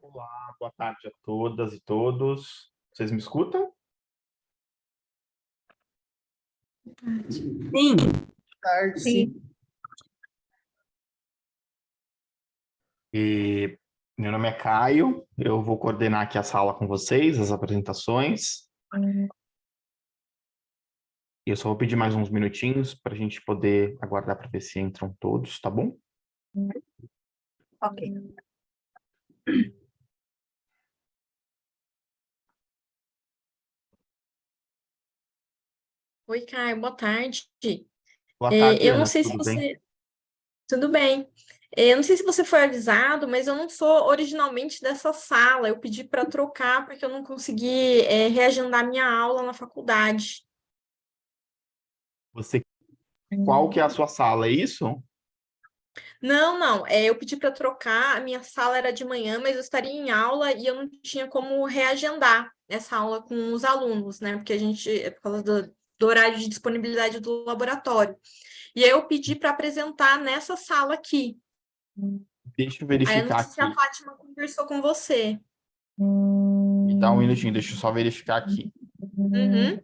Olá, boa tarde a todas e todos. Vocês me escutam? Sim. Tarde, Sim. E meu nome é Caio, eu vou coordenar aqui a sala com vocês, as apresentações. E eu só vou pedir mais uns minutinhos para a gente poder aguardar para ver se entram todos, tá bom? Ok. Oi, Caio, boa tarde. Boa tarde, Eu não Ana, sei se tudo bem? você. Tudo bem. Eu não sei se você foi avisado, mas eu não sou originalmente dessa sala. Eu pedi para trocar porque eu não consegui, reagendar minha aula na faculdade. Você, qual que é a sua sala, é isso? Não, não. Eu pedi para trocar. A minha sala era de manhã, mas eu estaria em aula e eu não tinha como reagendar essa aula com os alunos, né? Porque é por causa do horário de disponibilidade do laboratório. E aí eu pedi para apresentar nessa sala aqui. Deixa eu Aí eu não verificar sei se a aqui. Fátima conversou com você. Me dá um minutinho, deixa eu só verificar aqui. Uhum.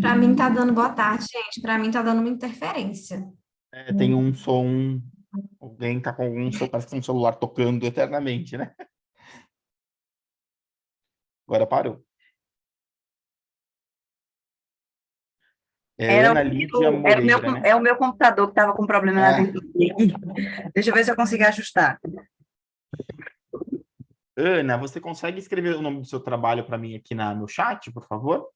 Para mim tá dando boa tarde, gente. Para mim tá dando uma interferência. Tem um som, alguém tá com algum som, parece que tem um celular tocando eternamente, né? Agora parou. É Era Ana Lídia Moreira, né? o meu computador que estava com problema na É. ventoinha aqui. Deixa eu ver se eu consigo ajustar. Ana, você consegue escrever o nome do seu trabalho para mim aqui no chat, por favor?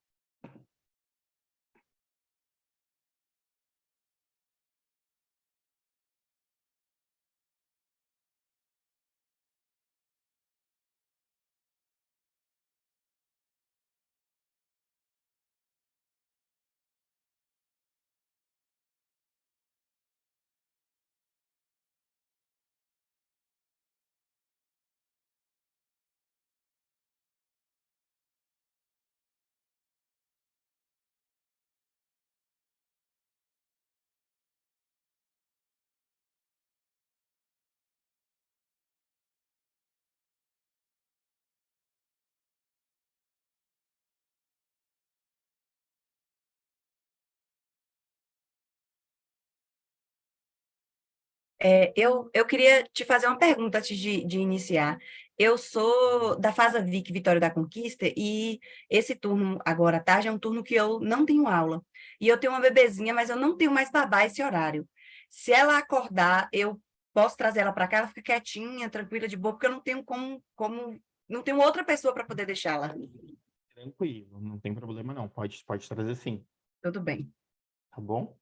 Eu queria te fazer uma pergunta antes de iniciar. Eu sou da Fasa Vic Vitória da Conquista e esse turno, agora à tarde, é um turno que eu não tenho aula. E eu tenho uma bebezinha, mas eu não tenho mais babá esse horário. Se ela acordar, eu posso trazer ela para cá, ela fica quietinha, tranquila, de boa, porque eu não tenho não tenho outra pessoa para poder deixá-la. Tranquilo, não tem problema não. Pode trazer sim, Tudo bem. tá bom?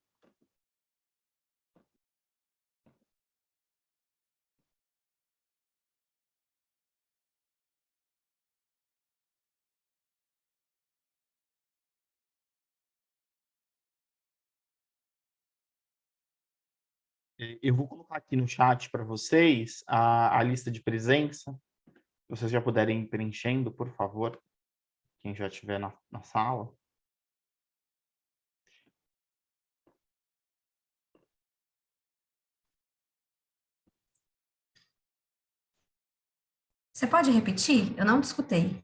Eu vou colocar aqui no chat para vocês a lista de presença. Se vocês já puderem ir preenchendo, por favor, quem já estiver na sala. Você pode repetir? Eu não te escutei.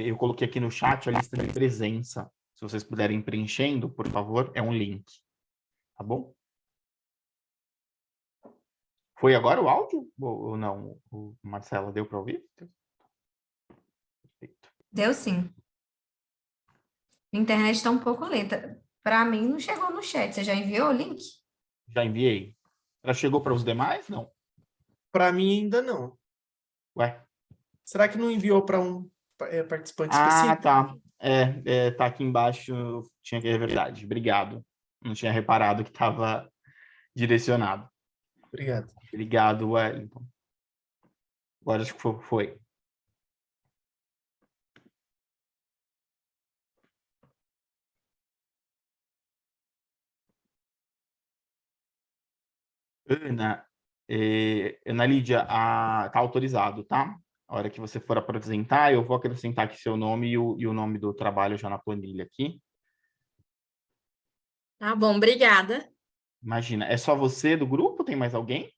Eu coloquei aqui no chat a lista de presença. Se vocês puderem ir preenchendo, por favor, é um link, tá bom? Foi agora o áudio? Ou não? O Marcela, deu para ouvir? Perfeito. Deu sim. A internet está um pouco lenta. Para mim, não chegou no chat. Você já enviou o link? Já enviei. Ela chegou para os demais? Não. Para mim ainda não. Ué? Será que não enviou para um participante Ah, específico? tá. Tá aqui embaixo. Tinha que é verdade. Obrigado. Não tinha reparado que estava direcionado. Obrigado. Obrigado, Wellington. Agora acho que foi. Ana Lídia, tá autorizado, tá? A hora que você for apresentar, eu vou acrescentar aqui seu nome e o nome do trabalho já na planilha aqui. Tá bom, obrigada. Imagina, é só você do grupo? Tem mais alguém?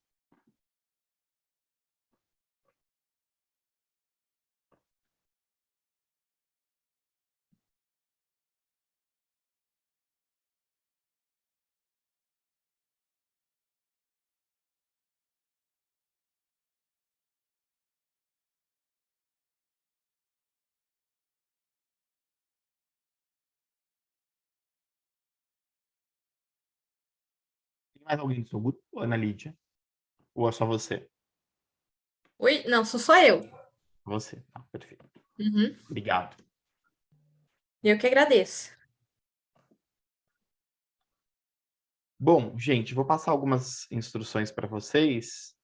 Tem mais alguém do seu grupo, Ana Lídia? Ou é só você? Oi? Não, sou eu. Você, tá, perfeito. Uhum. Obrigado. Eu que agradeço. Bom, gente, vou passar algumas instruções para vocês.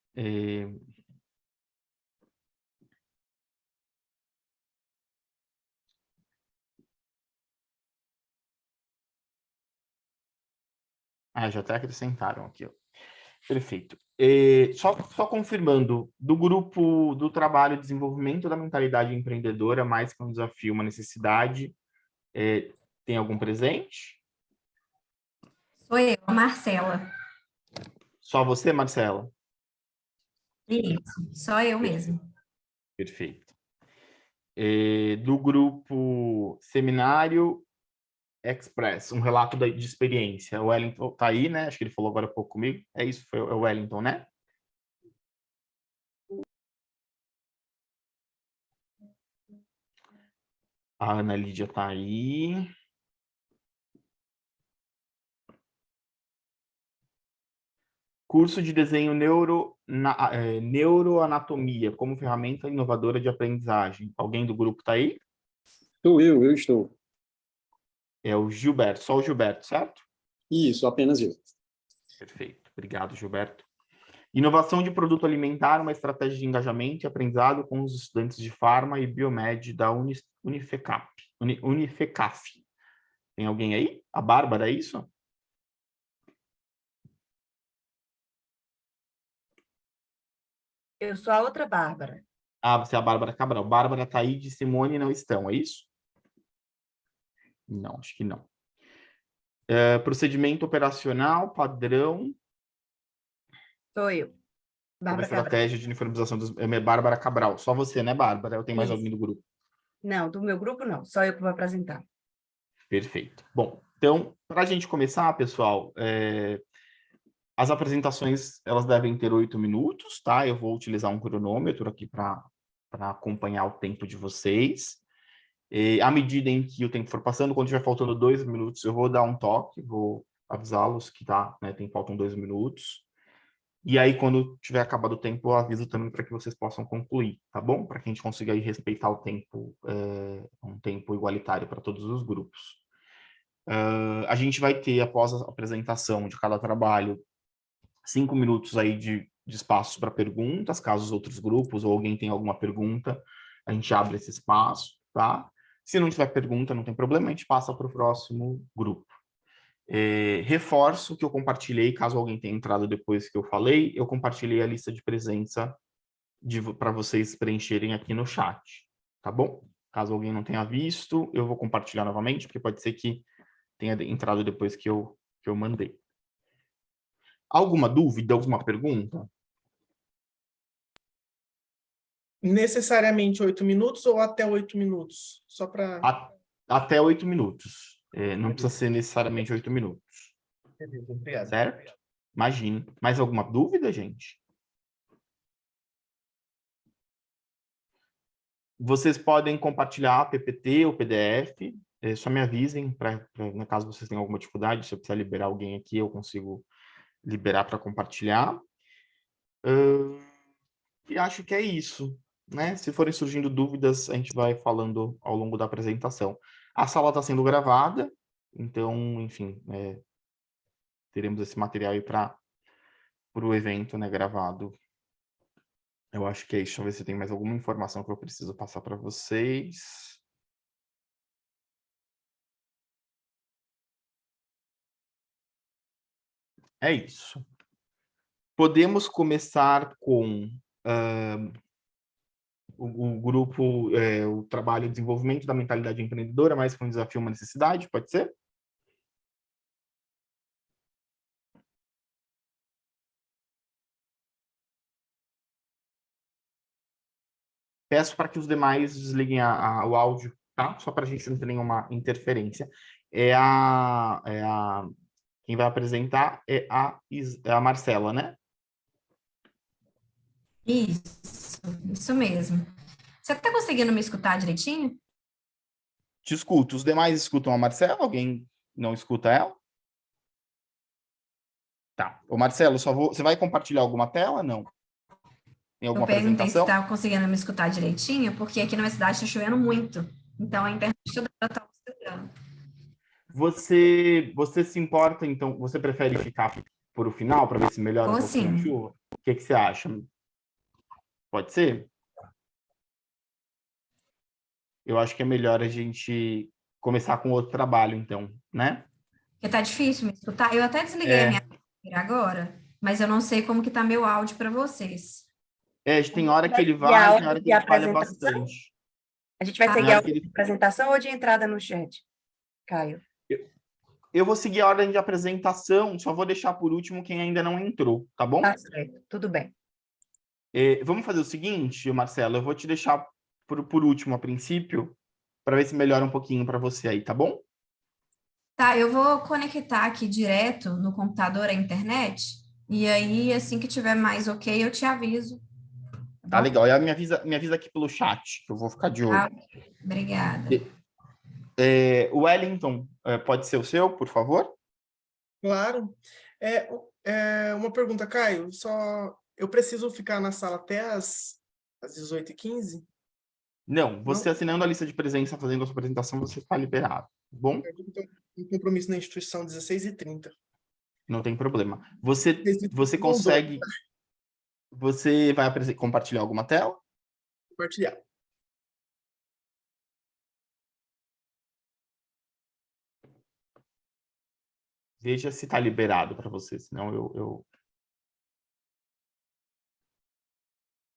Já até acrescentaram aqui, ó. Perfeito. Só confirmando, do grupo do trabalho desenvolvimento da mentalidade empreendedora, mais que um desafio, uma necessidade, tem algum presente? Sou eu, a Marcela. Só você, Marcela? Isso, só eu mesmo. Perfeito. Do grupo Seminário Express, um relato de experiência. O Wellington tá aí, né? Acho que ele falou agora há pouco comigo. É isso, foi o Wellington, né? A Ana Lídia tá aí. Curso de desenho neuroanatomia como ferramenta inovadora de aprendizagem. Alguém do grupo tá aí? Eu estou. É o Gilberto, só o Gilberto, certo? Isso, apenas eu. Perfeito. Obrigado, Gilberto. Inovação de produto alimentar, uma estratégia de engajamento e aprendizado com os estudantes de Farma e Biomed da Unifecap. Tem alguém aí? A Bárbara, é isso? Eu sou a outra Bárbara. Você é a Bárbara Cabral. Bárbara, Thaíde e Simone não estão, é isso? Não, acho que não. Procedimento operacional, padrão, Sou eu. uma Bárbara Cabral. estratégia de uniformização dos... É Bárbara Cabral. Só você, né, Bárbara? Eu tenho mais Isso. alguém do grupo. Não, do meu grupo não. Só eu que vou apresentar. Perfeito. Bom, então, para a gente começar, pessoal, as apresentações, elas devem ter 8 minutos, tá? Eu vou utilizar um cronômetro aqui para acompanhar o tempo de vocês. À medida em que o tempo for passando, quando estiver faltando 2 minutos, eu vou dar um toque, vou avisá-los que faltam 2 minutos. E aí, quando tiver acabado o tempo, eu aviso também para que vocês possam concluir, tá bom? Para que a gente consiga aí respeitar o tempo, um tempo igualitário para todos os grupos. A gente vai ter, após a apresentação de cada trabalho, 5 minutos aí de espaços para perguntas, caso os outros grupos ou alguém tenha alguma pergunta, a gente abre esse espaço, tá? Se não tiver pergunta, não tem problema, a gente passa para o próximo grupo. Reforço que eu compartilhei, caso alguém tenha entrado depois que eu falei, eu compartilhei a lista de presença para vocês preencherem aqui no chat, tá bom? Caso alguém não tenha visto, eu vou compartilhar novamente, porque pode ser que tenha entrado depois que eu mandei. Alguma dúvida, alguma pergunta? Necessariamente 8 minutos ou até 8 minutos? Só para... Até 8 minutos. Não precisa ser necessariamente 8 minutos. Obrigado. Certo? Imagina. Mais alguma dúvida, gente? Vocês podem compartilhar PPT ou PDF, só me avisem, no caso vocês tenham alguma dificuldade, se eu precisar liberar alguém aqui, eu consigo liberar para compartilhar. E acho que é isso, né? Se forem surgindo dúvidas, a gente vai falando ao longo da apresentação. A sala está sendo gravada, então, enfim, teremos esse material aí para o evento, né, gravado. Eu acho que é isso. Deixa eu ver se tem mais alguma informação que eu preciso passar para vocês. É isso. Podemos começar com o grupo, o trabalho de desenvolvimento da mentalidade empreendedora, mais que um desafio, uma necessidade, pode ser? Peço para que os demais desliguem o áudio, tá? Só para a gente não ter nenhuma interferência. Quem vai apresentar é a Marcela, né? Isso mesmo. Você está conseguindo me escutar direitinho? Te escuto. Os demais escutam a Marcela? Alguém não escuta ela? Tá. Ô, Marcelo, você vai compartilhar alguma tela? Não. Tem alguma Eu perguntei se apresentação? estava conseguindo me escutar direitinho, porque aqui na minha cidade está chovendo muito. Então a internet toda hora está oscilando. Você se importa, então, você prefere ficar por o final para ver se melhora um Vou pouquinho a sim. chuva? O que você acha? Pode ser? Eu acho que é melhor a gente começar com outro trabalho, então, né? Porque tá difícil me escutar. Eu até desliguei a minha câmera agora, mas eu não sei como que tá meu áudio para vocês. Tem hora que ele E a vai, tem ordem hora que de ele falha apresentação? bastante. A gente vai Ah, seguir Tem a hora que ordem de ele... apresentação ou de entrada no chat, Caio? Eu vou seguir a ordem de apresentação, só vou deixar por último quem ainda não entrou, tá bom? Tá certo, tudo bem. Vamos fazer o seguinte, Marcelo, eu vou te deixar por último a princípio, para ver se melhora um pouquinho para você aí, tá bom? Tá, eu vou conectar aqui direto no computador à internet, e aí, assim que tiver mais ok, eu te aviso. Tá bom? legal. E me avisa aqui pelo chat, que eu vou ficar de olho. Tá, obrigada. O Wellington, pode ser o seu, por favor? Claro. Uma pergunta, Caio. Eu preciso ficar na sala até às 18h15? Não, você assinando a lista de presença, fazendo a sua apresentação, você está liberado, tá bom? Eu tenho um compromisso na instituição 16h30. Não tem problema. Você consegue... Você vai compartilhar alguma tela? Compartilhar. Veja se está liberado para você, senão eu...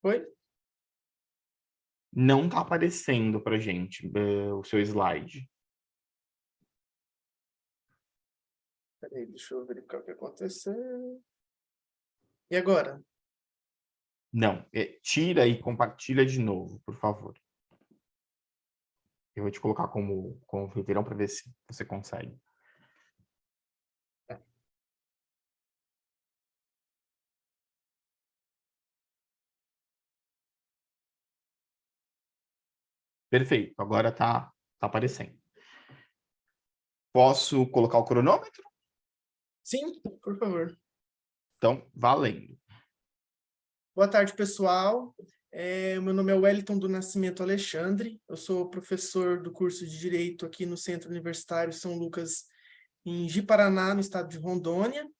Oi? Não está aparecendo para gente o seu slide. Peraí, deixa eu verificar o que aconteceu. E agora? Não, tira e compartilha de novo, por favor. Eu vou te colocar como anfitrião para ver se você consegue. Perfeito, agora está aparecendo. Posso colocar o cronômetro? Sim, por favor. Então, valendo. Boa tarde, pessoal. Meu nome é Wellington do Nascimento Alexandre. Eu sou professor do curso de Direito aqui no Centro Universitário São Lucas, em Ji-Paraná, no estado de Rondônia.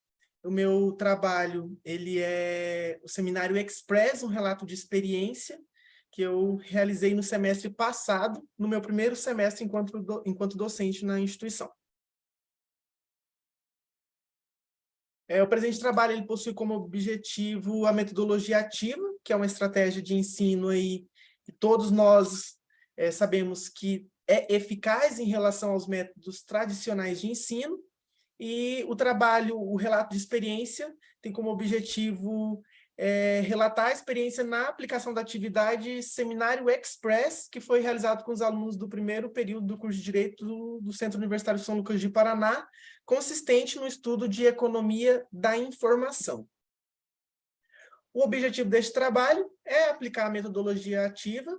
O meu trabalho ele é o Seminário Express, um relato de experiência, que eu realizei no semestre passado, no meu primeiro semestre enquanto docente na instituição. O presente trabalho ele possui como objetivo a metodologia ativa, que é uma estratégia de ensino aí, que todos nós sabemos que é eficaz em relação aos métodos tradicionais de ensino, e o relato de experiência, tem como objetivo relatar a experiência na aplicação da atividade Seminário Express, que foi realizado com os alunos do primeiro período do curso de Direito do Centro Universitário São Lucas de Paraná, consistente no estudo de economia da informação. O objetivo deste trabalho é aplicar a metodologia ativa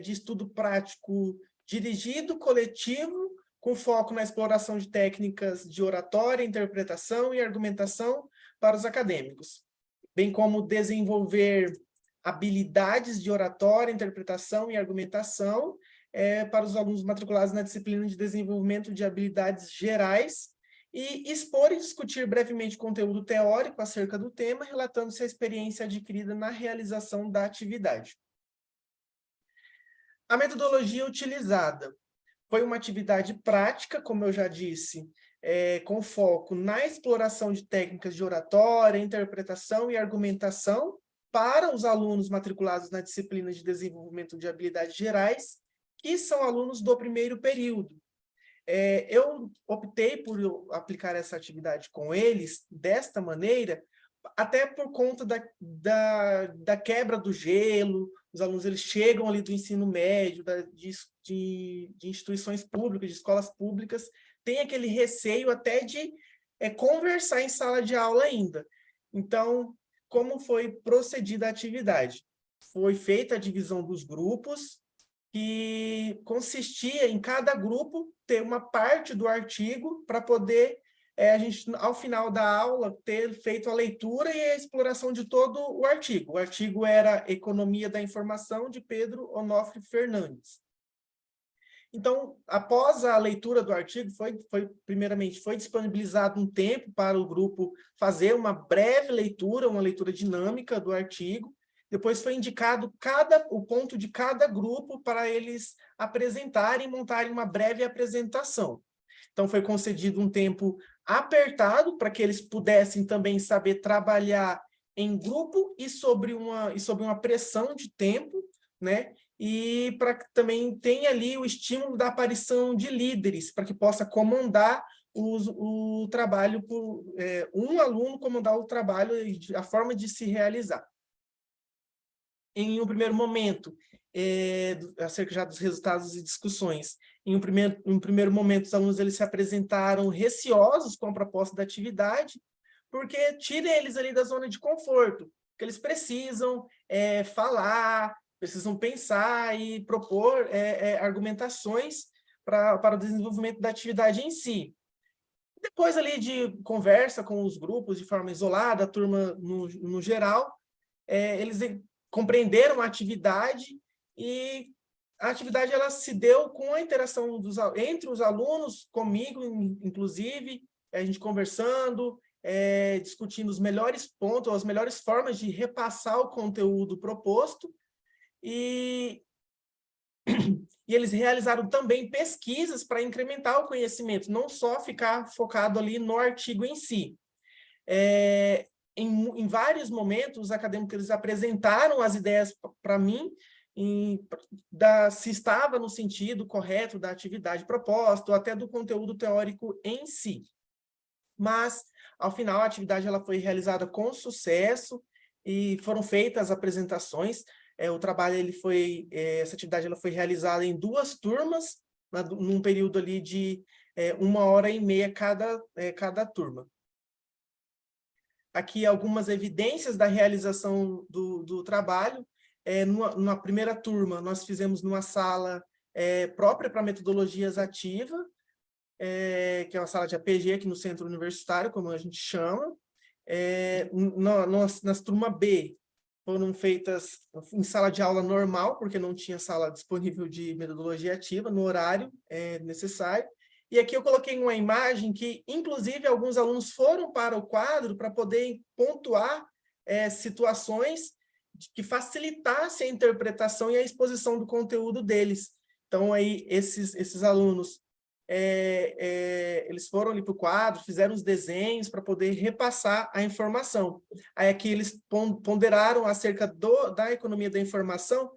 de estudo prático dirigido, coletivo, com foco na exploração de técnicas de oratória, interpretação e argumentação para os acadêmicos, bem como desenvolver habilidades de oratória, interpretação e argumentação para os alunos matriculados na disciplina de desenvolvimento de habilidades gerais e expor e discutir brevemente conteúdo teórico acerca do tema, relatando-se a experiência adquirida na realização da atividade. A metodologia utilizada foi uma atividade prática, como eu já disse, com foco na exploração de técnicas de oratória, interpretação e argumentação para os alunos matriculados na disciplina de desenvolvimento de habilidades gerais, que são alunos do primeiro período. Eu optei por aplicar essa atividade com eles desta maneira, até por conta da quebra do gelo. Os alunos eles chegam ali do ensino médio, de instituições públicas, de escolas públicas, tem aquele receio até de conversar em sala de aula ainda. Então, como foi procedida a atividade? Foi feita a divisão dos grupos, que consistia em cada grupo ter uma parte do artigo para poder a gente, ao final da aula, ter feito a leitura e a exploração de todo o artigo. O artigo era Economia da Informação, de Pedro Onofre Fernandes. Então, após a leitura do artigo, primeiramente foi disponibilizado um tempo para o grupo fazer uma breve leitura, uma leitura dinâmica do artigo. Depois foi indicado o ponto de cada grupo para eles apresentarem, montarem uma breve apresentação. Então, foi concedido um tempo apertado para que eles pudessem também saber trabalhar em grupo e sobre uma pressão de tempo, né? E para que também tenha ali o estímulo da aparição de líderes, para que possa comandar o trabalho, um aluno comandar o trabalho, a forma de se realizar. Em um primeiro momento, acerca já dos resultados e discussões, em um primeiro momento, os alunos eles se apresentaram receosos com a proposta da atividade, porque tira eles ali da zona de conforto, que eles precisam falar, precisam pensar e propor argumentações para o desenvolvimento da atividade em si. Depois ali de conversa com os grupos de forma isolada, a turma no geral, eles compreenderam a atividade e a atividade ela se deu com a interação entre os alunos, comigo, inclusive, a gente conversando, discutindo os melhores pontos, as melhores formas de repassar o conteúdo proposto, e eles realizaram também pesquisas para incrementar o conhecimento, não só ficar focado ali no artigo em si. Em vários momentos, os acadêmicos eles apresentaram as ideias para mim, se estava no sentido correto da atividade proposta, ou até do conteúdo teórico em si. Mas, ao final, a atividade ela foi realizada com sucesso e foram feitas as apresentações. O trabalho, essa atividade ela foi realizada em 2 turmas, num período ali de 1h30 cada turma. Aqui algumas evidências da realização do trabalho. Na primeira turma, nós fizemos numa sala própria para metodologias ativas, que é uma sala de APG aqui no Centro Universitário, como a gente chama. Nas turma B, foram feitas em sala de aula normal, porque não tinha sala disponível de metodologia ativa no horário necessário. E aqui eu coloquei uma imagem que, inclusive, alguns alunos foram para o quadro para poder pontuar situações que facilitassem a interpretação e a exposição do conteúdo deles. Então, aí, esses alunos, eles foram ali para o quadro, fizeram os desenhos para poder repassar a informação. Aí, aqui, eles ponderaram acerca da economia da informação,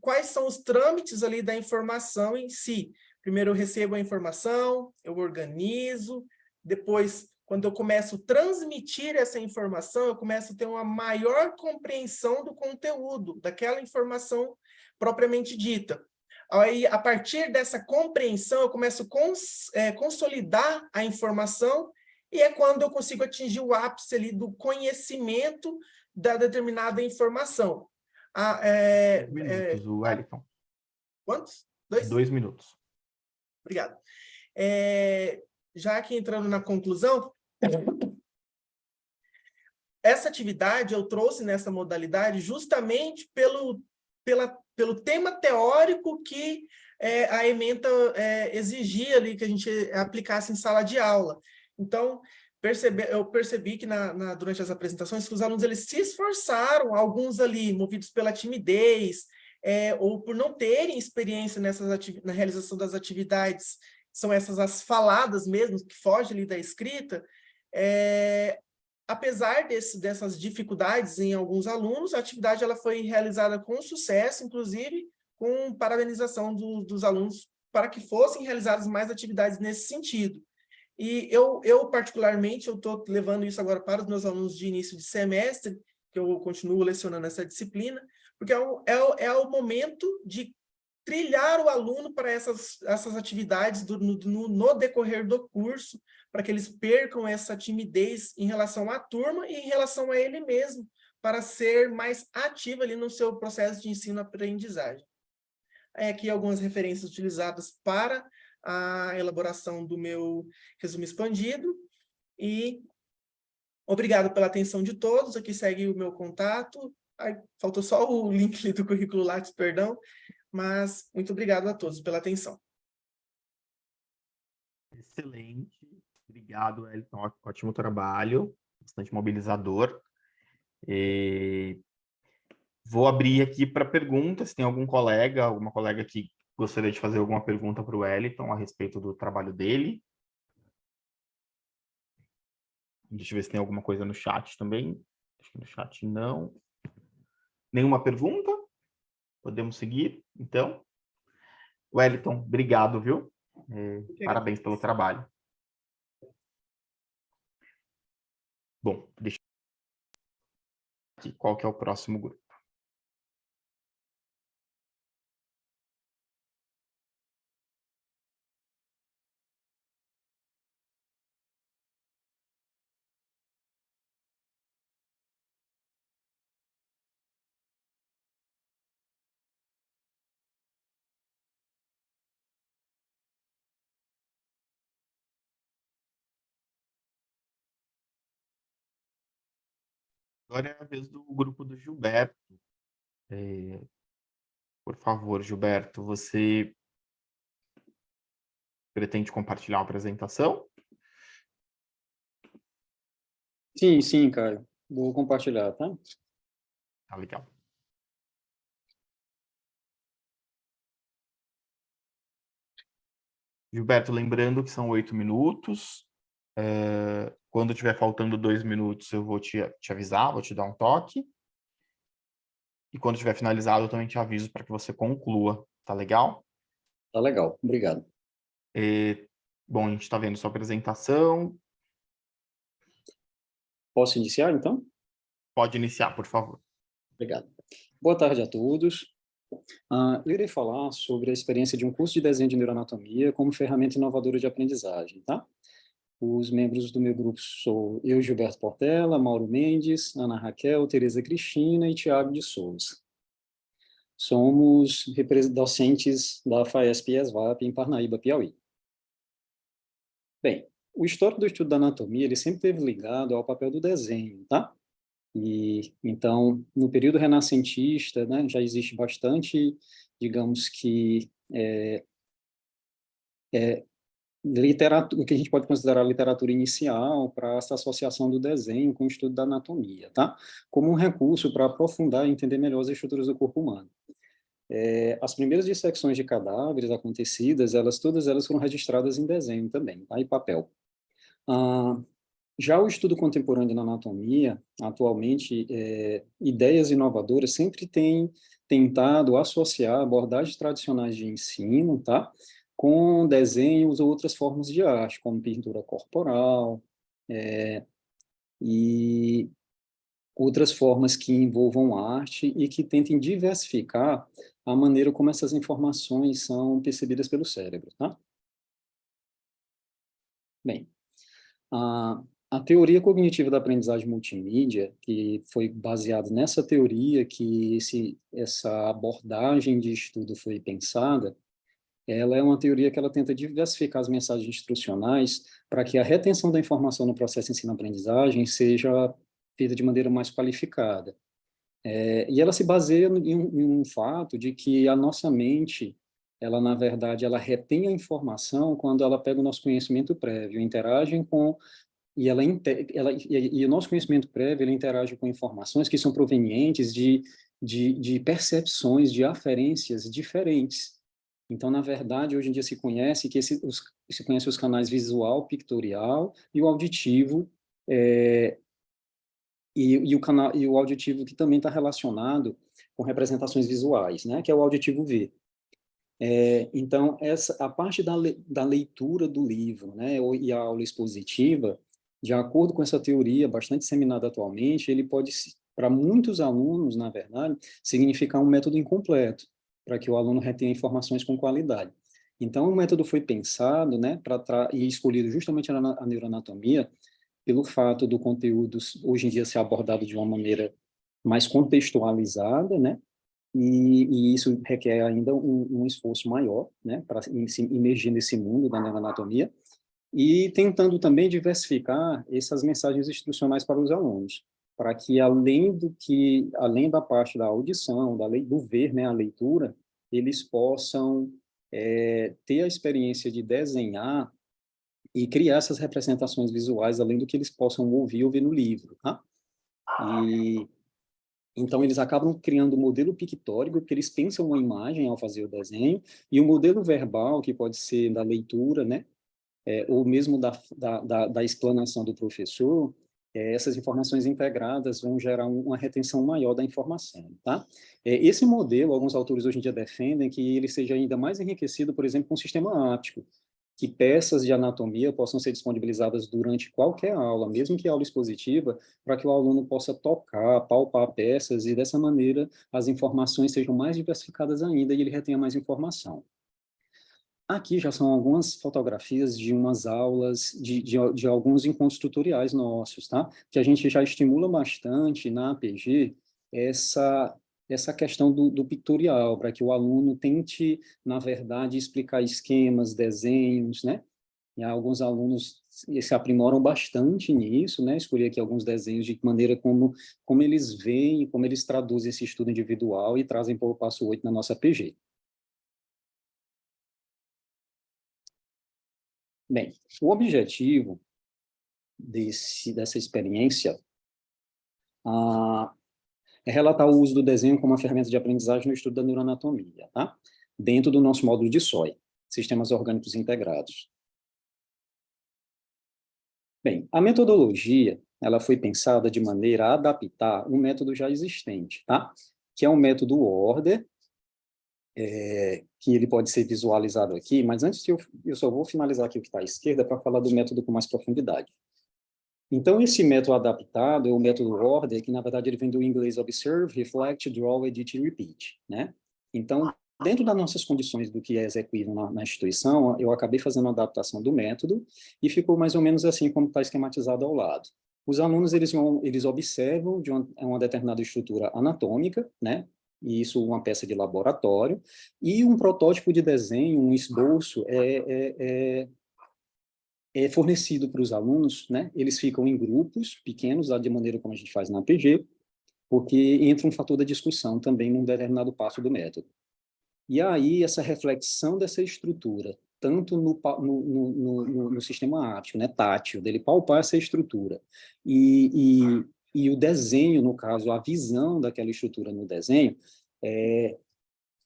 quais são os trâmites ali da informação em si. Primeiro eu recebo a informação, eu organizo, depois, quando eu começo a transmitir essa informação, eu começo a ter uma maior compreensão do conteúdo, daquela informação propriamente dita. Aí, a partir dessa compreensão, eu começo a consolidar a informação, e é quando eu consigo atingir o ápice ali do conhecimento da determinada informação. Minutos, Wellington. Quantos? 2? 2 minutos. Obrigado. Já que entrando na conclusão, essa atividade eu trouxe nessa modalidade justamente pelo tema teórico que a ementa exigia ali que a gente aplicasse em sala de aula. Então, eu percebi que durante as apresentações que os alunos eles se esforçaram, alguns ali movidos pela timidez, ou por não terem experiência na realização das atividades, são essas as faladas mesmo, que fogem ali da escrita. Apesar dessas dificuldades em alguns alunos, a atividade ela foi realizada com sucesso, inclusive com parabenização dos alunos para que fossem realizadas mais atividades nesse sentido. E eu particularmente, eu estou levando isso agora para os meus alunos de início de semestre, que eu continuo lecionando essa disciplina, porque é o momento de trilhar o aluno para essas atividades no decorrer do curso, para que eles percam essa timidez em relação à turma e em relação a ele mesmo, para ser mais ativo ali no seu processo de ensino-aprendizagem. Aqui algumas referências utilizadas para a elaboração do meu resumo expandido, e obrigado pela atenção de todos. Aqui segue o meu contato. Faltou só o link ali do currículo Lattes, perdão, mas muito obrigado a todos pela atenção. Excelente. Obrigado, Wellington. Ótimo trabalho, bastante mobilizador. Vou abrir aqui para perguntas. Tem alguma colega que gostaria de fazer alguma pergunta para o Wellington a respeito do trabalho dele? Deixa eu ver se tem alguma coisa no chat também. Acho que no chat não. Nenhuma pergunta? Podemos seguir, então? Wellington, obrigado, viu? Parabéns pelo trabalho. Bom, deixa eu ver aqui qual que é o próximo grupo. Agora é a vez do grupo do Gilberto. Por favor, Gilberto, você pretende compartilhar uma apresentação? Sim, Caio. Vou compartilhar, tá? Tá legal. Gilberto, lembrando que são 8 minutos. Quando tiver faltando 2 minutos, eu vou te avisar, vou te dar um toque. E quando tiver finalizado, eu também te aviso para que você conclua. Tá legal? Tá legal, obrigado. Bom, a gente está vendo sua apresentação. Posso iniciar, então? Pode iniciar, por favor. Obrigado. Boa tarde a todos. Eu irei falar sobre a experiência de um curso de desenho de neuroanatomia como ferramenta inovadora de aprendizagem, tá? Os membros do meu grupo sou eu, Gilberto Portela, Mauro Mendes, Ana Raquel, Tereza Cristina e Tiago de Souza. Somos docentes da FAESP e ESVAP em Parnaíba, Piauí. Bem, o histórico do estudo da anatomia, ele sempre esteve ligado ao papel do desenho, tá? E, então, no período renascentista, né, já existe bastante, digamos que, literatura, o que a gente pode considerar literatura inicial para essa associação do desenho com o estudo da anatomia, tá? Como um recurso para aprofundar e entender melhor as estruturas do corpo humano. As primeiras dissecções de cadáveres acontecidas, todas elas foram registradas em desenho também, tá? E papel. Já o estudo contemporâneo na anatomia, atualmente, ideias inovadoras sempre têm tentado associar abordagens tradicionais de ensino, tá? Com desenhos ou outras formas de arte, como pintura corporal, e outras formas que envolvam arte e que tentem diversificar a maneira como essas informações são percebidas pelo cérebro, tá? Bem, A teoria cognitiva da aprendizagem multimídia, que foi baseada nessa teoria que essa abordagem de estudo foi pensada, ela é uma teoria que ela tenta diversificar as mensagens instrucionais para que a retenção da informação no processo de ensino-aprendizagem seja feita de maneira mais qualificada. E ela se baseia em um fato de que a nossa mente, ela, na verdade, ela retém a informação quando ela pega o nosso conhecimento prévio, interage com e o nosso conhecimento prévio ele interage com informações que são provenientes de percepções, de aferências diferentes. Então, na verdade, hoje em dia se conhece os canais visual, pictorial e o auditivo, e o auditivo que também está relacionado com representações visuais, né, que é o auditivo V. Então, a parte da leitura do livro, né, e a aula expositiva, de acordo com essa teoria bastante disseminada atualmente, ele pode, para muitos alunos, na verdade, significar um método incompleto, para que o aluno retenha informações com qualidade. Então, o método foi pensado, né, e escolhido justamente a neuroanatomia, pelo fato do conteúdo, hoje em dia, ser abordado de uma maneira mais contextualizada, né, e isso requer ainda um esforço maior, né, para se imergir nesse mundo da neuroanatomia, e tentando também diversificar essas mensagens instrucionais para os alunos, para que além da parte da audição, do ver, né, a leitura, eles possam ter a experiência de desenhar e criar essas representações visuais, além do que eles possam ouvir ou ver no livro, tá? Então, eles acabam criando um modelo pictórico, porque eles pensam uma imagem ao fazer o desenho, e o modelo verbal, que pode ser da leitura, né, ou mesmo da explanação do professor, essas informações integradas vão gerar uma retenção maior da informação, tá? Esse modelo, alguns autores hoje em dia defendem que ele seja ainda mais enriquecido, por exemplo, com o sistema áptico, que peças de anatomia possam ser disponibilizadas durante qualquer aula, mesmo que aula expositiva, para que o aluno possa tocar, palpar peças e, dessa maneira, as informações sejam mais diversificadas ainda e ele retenha mais informação. Aqui já são algumas fotografias de umas aulas, de alguns encontros tutoriais nossos, tá? Que a gente já estimula bastante na APG essa questão do pictorial, para que o aluno tente, na verdade, explicar esquemas, desenhos, né? E alguns alunos se aprimoram bastante nisso, né? Escolhi aqui alguns desenhos de maneira como eles veem, como eles traduzem esse estudo individual e trazem para o passo 8 na nossa APG. Bem, o objetivo dessa experiência é relatar o uso do desenho como uma ferramenta de aprendizagem no estudo da neuroanatomia, tá? Dentro do nosso módulo de SOI, Sistemas Orgânicos Integrados. Bem, a metodologia, ela foi pensada de maneira a adaptar um método já existente, tá? Que é um método Order, que ele pode ser visualizado aqui, mas antes eu só vou finalizar aqui o que está à esquerda para falar do método com mais profundidade. Então, esse método adaptado é o método Order, que, na verdade, ele vem do inglês Observe, Reflect, Draw, Edit e Repeat, né? Então, dentro das nossas condições do que é execuível na instituição, eu acabei fazendo a adaptação do método e ficou mais ou menos assim como está esquematizado ao lado. Os alunos, eles observam de uma determinada estrutura anatômica, né? E isso uma peça de laboratório, e um protótipo de desenho, um esboço, é fornecido para os alunos, né? Eles ficam em grupos pequenos, de maneira como a gente faz na APG, porque entra um fator da discussão também num determinado passo do método. E aí, essa reflexão dessa estrutura, tanto no sistema áptico, né, tátil, dele palpar essa estrutura, e o desenho, no caso, a visão daquela estrutura no desenho,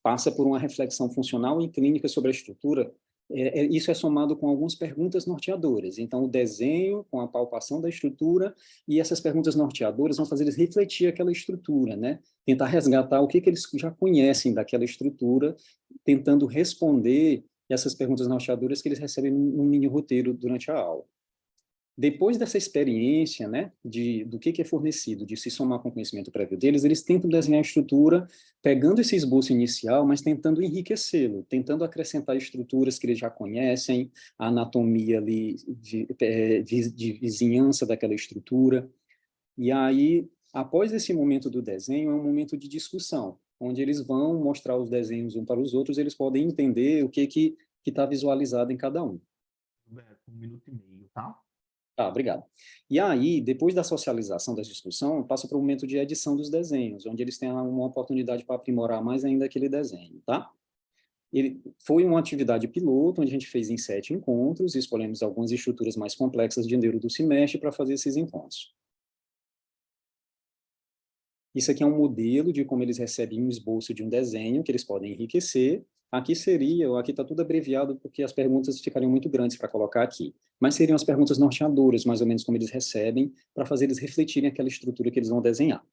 passa por uma reflexão funcional e clínica sobre a estrutura. Isso é somado com algumas perguntas norteadoras. Então, o desenho, com a palpação da estrutura, e essas perguntas norteadoras vão fazer eles refletir aquela estrutura, né? Tentar resgatar o que eles já conhecem daquela estrutura, tentando responder essas perguntas norteadoras que eles recebem num mini roteiro durante a aula. Depois dessa experiência, né, do que é fornecido, de se somar com o conhecimento prévio deles, eles tentam desenhar a estrutura, pegando esse esboço inicial, mas tentando enriquecê-lo, tentando acrescentar estruturas que eles já conhecem, a anatomia ali de vizinhança daquela estrutura. E aí, após esse momento do desenho, é um momento de discussão, onde eles vão mostrar os desenhos um para os outros, eles podem entender o que está visualizado em cada um. 1 minuto e meio, tá? Tá, obrigado. E aí, depois da socialização, da discussão, passa para o momento de edição dos desenhos, onde eles têm uma oportunidade para aprimorar mais ainda aquele desenho, tá? Foi uma atividade piloto, onde a gente fez em 7 encontros, e escolhemos algumas estruturas mais complexas de neuro do semestre para fazer esses encontros. Isso aqui é um modelo de como eles recebem um esboço de um desenho, que eles podem enriquecer. Aqui está tudo abreviado, porque as perguntas ficariam muito grandes para colocar aqui. Mas seriam as perguntas norteadoras, mais ou menos como eles recebem, para fazer eles refletirem aquela estrutura que eles vão desenhar.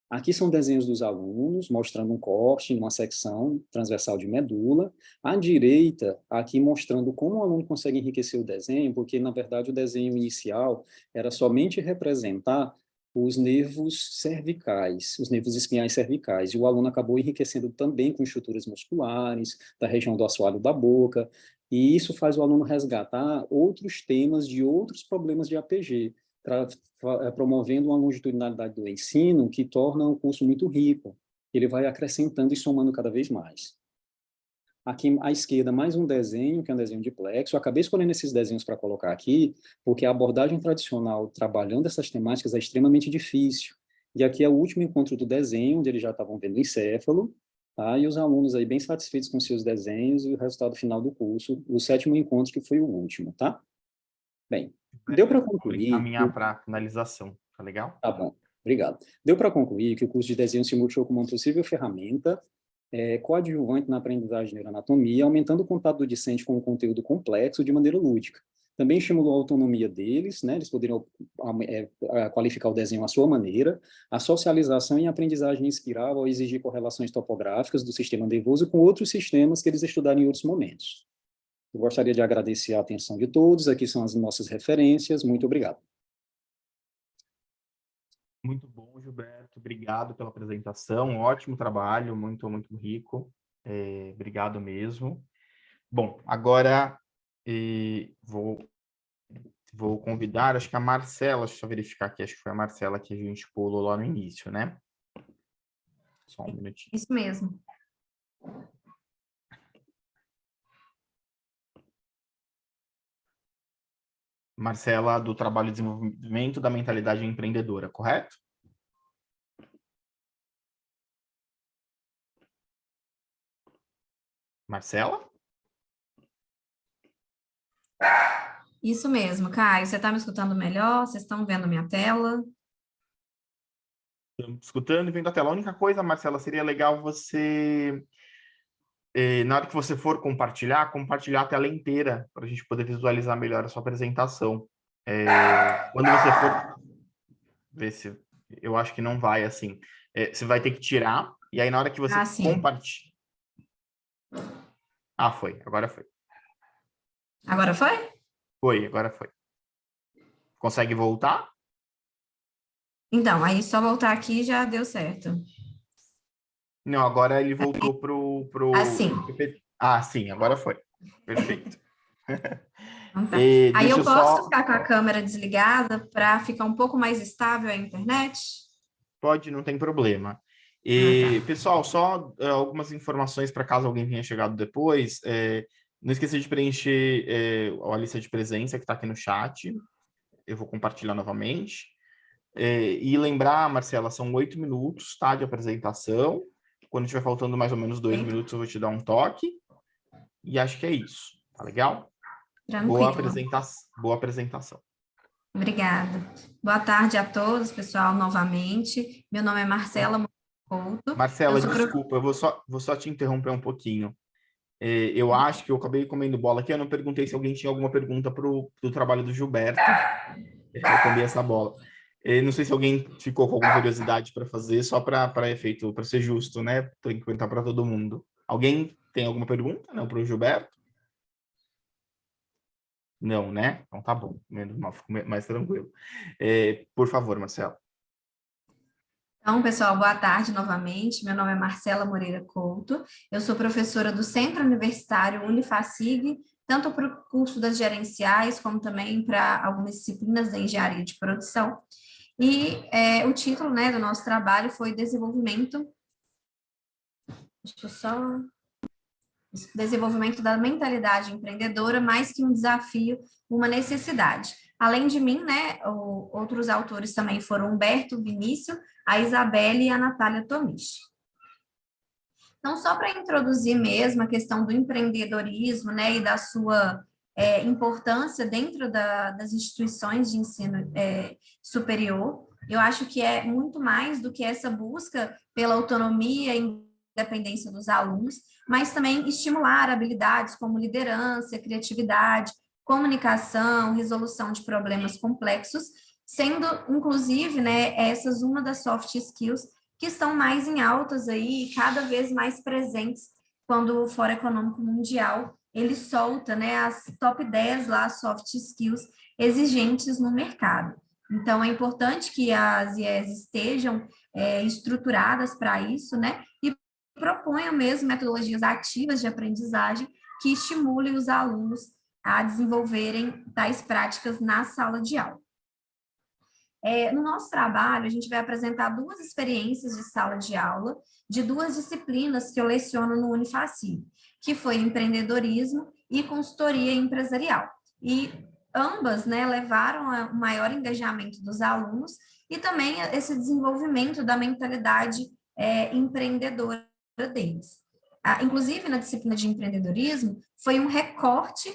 Aqui são desenhos dos alunos, mostrando um corte em uma secção transversal de medula. À direita, aqui mostrando como o aluno consegue enriquecer o desenho, porque, na verdade, o desenho inicial era somente representar os nervos cervicais, os nervos espinhais cervicais, e o aluno acabou enriquecendo também com estruturas musculares, da região do assoalho da boca, e isso faz o aluno resgatar outros temas de outros problemas de APG, promovendo uma longitudinalidade do ensino que torna o curso muito rico. Ele vai acrescentando e somando cada vez mais. Aqui à esquerda, mais um desenho, que é um desenho de plexo. Eu acabei escolhendo esses desenhos para colocar aqui, porque a abordagem tradicional, trabalhando essas temáticas, é extremamente difícil. E aqui é o último encontro do desenho, onde eles já estavam vendo o encéfalo, tá? E os alunos aí bem satisfeitos com seus desenhos e o resultado final do curso, o 7º encontro, que foi o último, tá? Bem, deu para concluir... Caminhar para a finalização, tá legal? Tá bom, obrigado. Deu para concluir que o curso de desenho se mostrou como uma possível ferramenta coadjuvante na aprendizagem de neuroanatomia, aumentando o contato do discente com o conteúdo complexo de maneira lúdica. Também estimulou a autonomia deles, né? Eles poderiam qualificar o desenho à sua maneira, a socialização e a aprendizagem em espiral ao exigir correlações topográficas do sistema nervoso com outros sistemas que eles estudaram em outros momentos. Eu gostaria de agradecer a atenção de todos, aqui são as nossas referências, muito obrigado. Muito bom, Gilberto. Obrigado pela apresentação. Ótimo trabalho, muito, muito rico. Obrigado mesmo. Bom, agora vou convidar, acho que a Marcela, deixa eu verificar aqui, acho que foi a Marcela que a gente pulou lá no início, né? Só um minutinho. Isso mesmo. Marcela, do Trabalho e Desenvolvimento da Mentalidade Empreendedora, correto? Marcela? Isso mesmo, Caio. Você está me escutando melhor? Vocês estão vendo minha tela? Estamos escutando e vendo a tela. A única coisa, Marcela, seria legal você, na hora que você for compartilhar a tela inteira, para a gente poder visualizar melhor a sua apresentação. Quando você for ver se... Eu acho que não vai assim. Você vai ter que tirar, e aí na hora que você compartilha... Ah, foi. Agora foi. Agora foi? Foi, agora foi. Consegue voltar? Então, aí só voltar aqui já deu certo. Não, agora ele voltou pro... Assim. Ah, sim, agora foi. Perfeito. Então, tá. Aí eu posso ficar com a câmera desligada para ficar um pouco mais estável a internet? Pode, não tem problema. Tá. Pessoal, só algumas informações para caso alguém tenha chegado depois. Não esqueça de preencher a lista de presença que está aqui no chat. Eu vou compartilhar novamente. E lembrar, Marcela, são 8 minutos, tá, de apresentação. Quando estiver faltando mais ou menos 2 minutos, eu vou te dar um toque. E acho que é isso. Tá legal? Tranquilo. Boa apresentação. Obrigada. Boa tarde a todos, pessoal, novamente. Meu nome é Marcela Couto. Marcela, desculpa, eu vou só te interromper um pouquinho. Eu acho que eu acabei comendo bola aqui, eu não perguntei se alguém tinha alguma pergunta pro trabalho do Gilberto. Eu comi essa bola. Não sei se alguém ficou com alguma curiosidade para fazer, só para efeito, para ser justo, né? Tem que perguntar para todo mundo. Alguém tem alguma pergunta, não, para o Gilberto? Não, né? Então tá bom, menos mal, fico mais tranquilo. Por favor, Marcelo. Então, pessoal, boa tarde novamente. Meu nome é Marcela Moreira Couto. Eu sou professora do Centro Universitário Unifacig, tanto para o curso das gerenciais, como também para algumas disciplinas da engenharia de produção. E o título, né, do nosso trabalho foi Desenvolvimento da mentalidade empreendedora, mais que um desafio, uma necessidade. Além de mim, né, outros autores também foram Humberto Vinícius, a Isabelle e a Natália Tomichi. Então, só para introduzir mesmo a questão do empreendedorismo, né, e da sua importância dentro das instituições de ensino superior, eu acho que é muito mais do que essa busca pela autonomia e independência dos alunos, mas também estimular habilidades como liderança, criatividade, comunicação, resolução de problemas complexos, sendo, inclusive, né, essas uma das soft skills que estão mais em altas aí, cada vez mais presentes, quando o Fórum Econômico Mundial, ele solta, né, as top 10 lá, soft skills exigentes no mercado. Então, é importante que as IES estejam estruturadas para isso, né, e proponham mesmo metodologias ativas de aprendizagem que estimulem os alunos a desenvolverem tais práticas na sala de aula. No nosso trabalho, a gente vai apresentar 2 experiências de sala de aula de 2 disciplinas que eu leciono no Unifacig, que foi empreendedorismo e consultoria empresarial. E ambas, né, levaram a um maior engajamento dos alunos e também esse desenvolvimento da mentalidade empreendedora deles. Inclusive, na disciplina de empreendedorismo, foi um recorte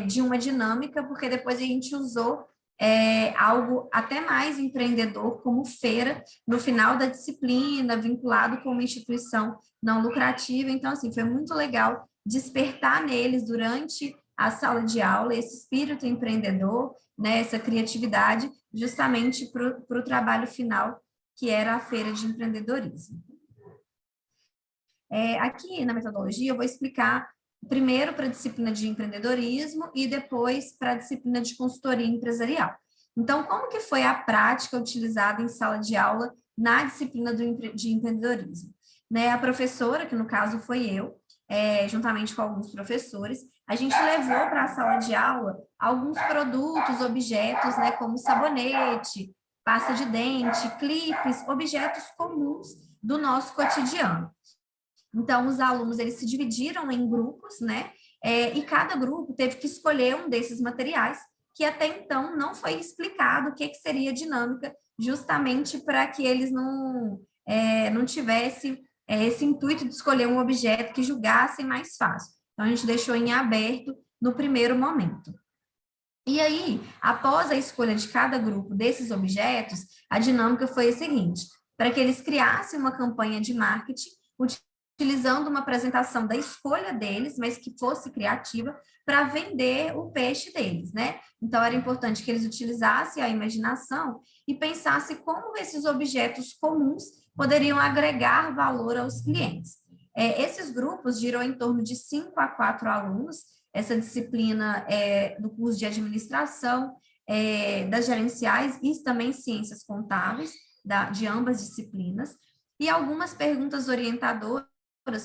de uma dinâmica, porque depois a gente usou algo até mais empreendedor, como feira, no final da disciplina, vinculado com uma instituição não lucrativa. Então, assim, foi muito legal despertar neles, durante a sala de aula, esse espírito empreendedor, né, essa criatividade, justamente para o trabalho final, que era a feira de empreendedorismo. Aqui na metodologia, eu vou explicar primeiro para a disciplina de empreendedorismo e depois para a disciplina de consultoria empresarial. Então, como que foi a prática utilizada em sala de aula na disciplina de empreendedorismo? Né, a professora, que no caso foi eu, juntamente com alguns professores, a gente levou para a sala de aula alguns produtos, objetos, né, como sabonete, pasta de dente, clipes, objetos comuns do nosso cotidiano. Então, os alunos, eles se dividiram em grupos, né? E cada grupo teve que escolher um desses materiais, que até então não foi explicado o que seria dinâmica, justamente para que eles não tivessem esse intuito de escolher um objeto que julgassem mais fácil. Então, a gente deixou em aberto no primeiro momento. E aí, após a escolha de cada grupo desses objetos, a dinâmica foi a seguinte: para que eles criassem uma campanha de marketing, utilizando uma apresentação da escolha deles, mas que fosse criativa, para vender o peixe deles, né? Então, era importante que eles utilizassem a imaginação e pensassem como esses objetos comuns poderiam agregar valor aos clientes. Esses grupos giram em torno de 5 a 4 alunos. Essa disciplina do curso de administração, das gerenciais e também ciências contábeis, de ambas disciplinas, e algumas perguntas orientadoras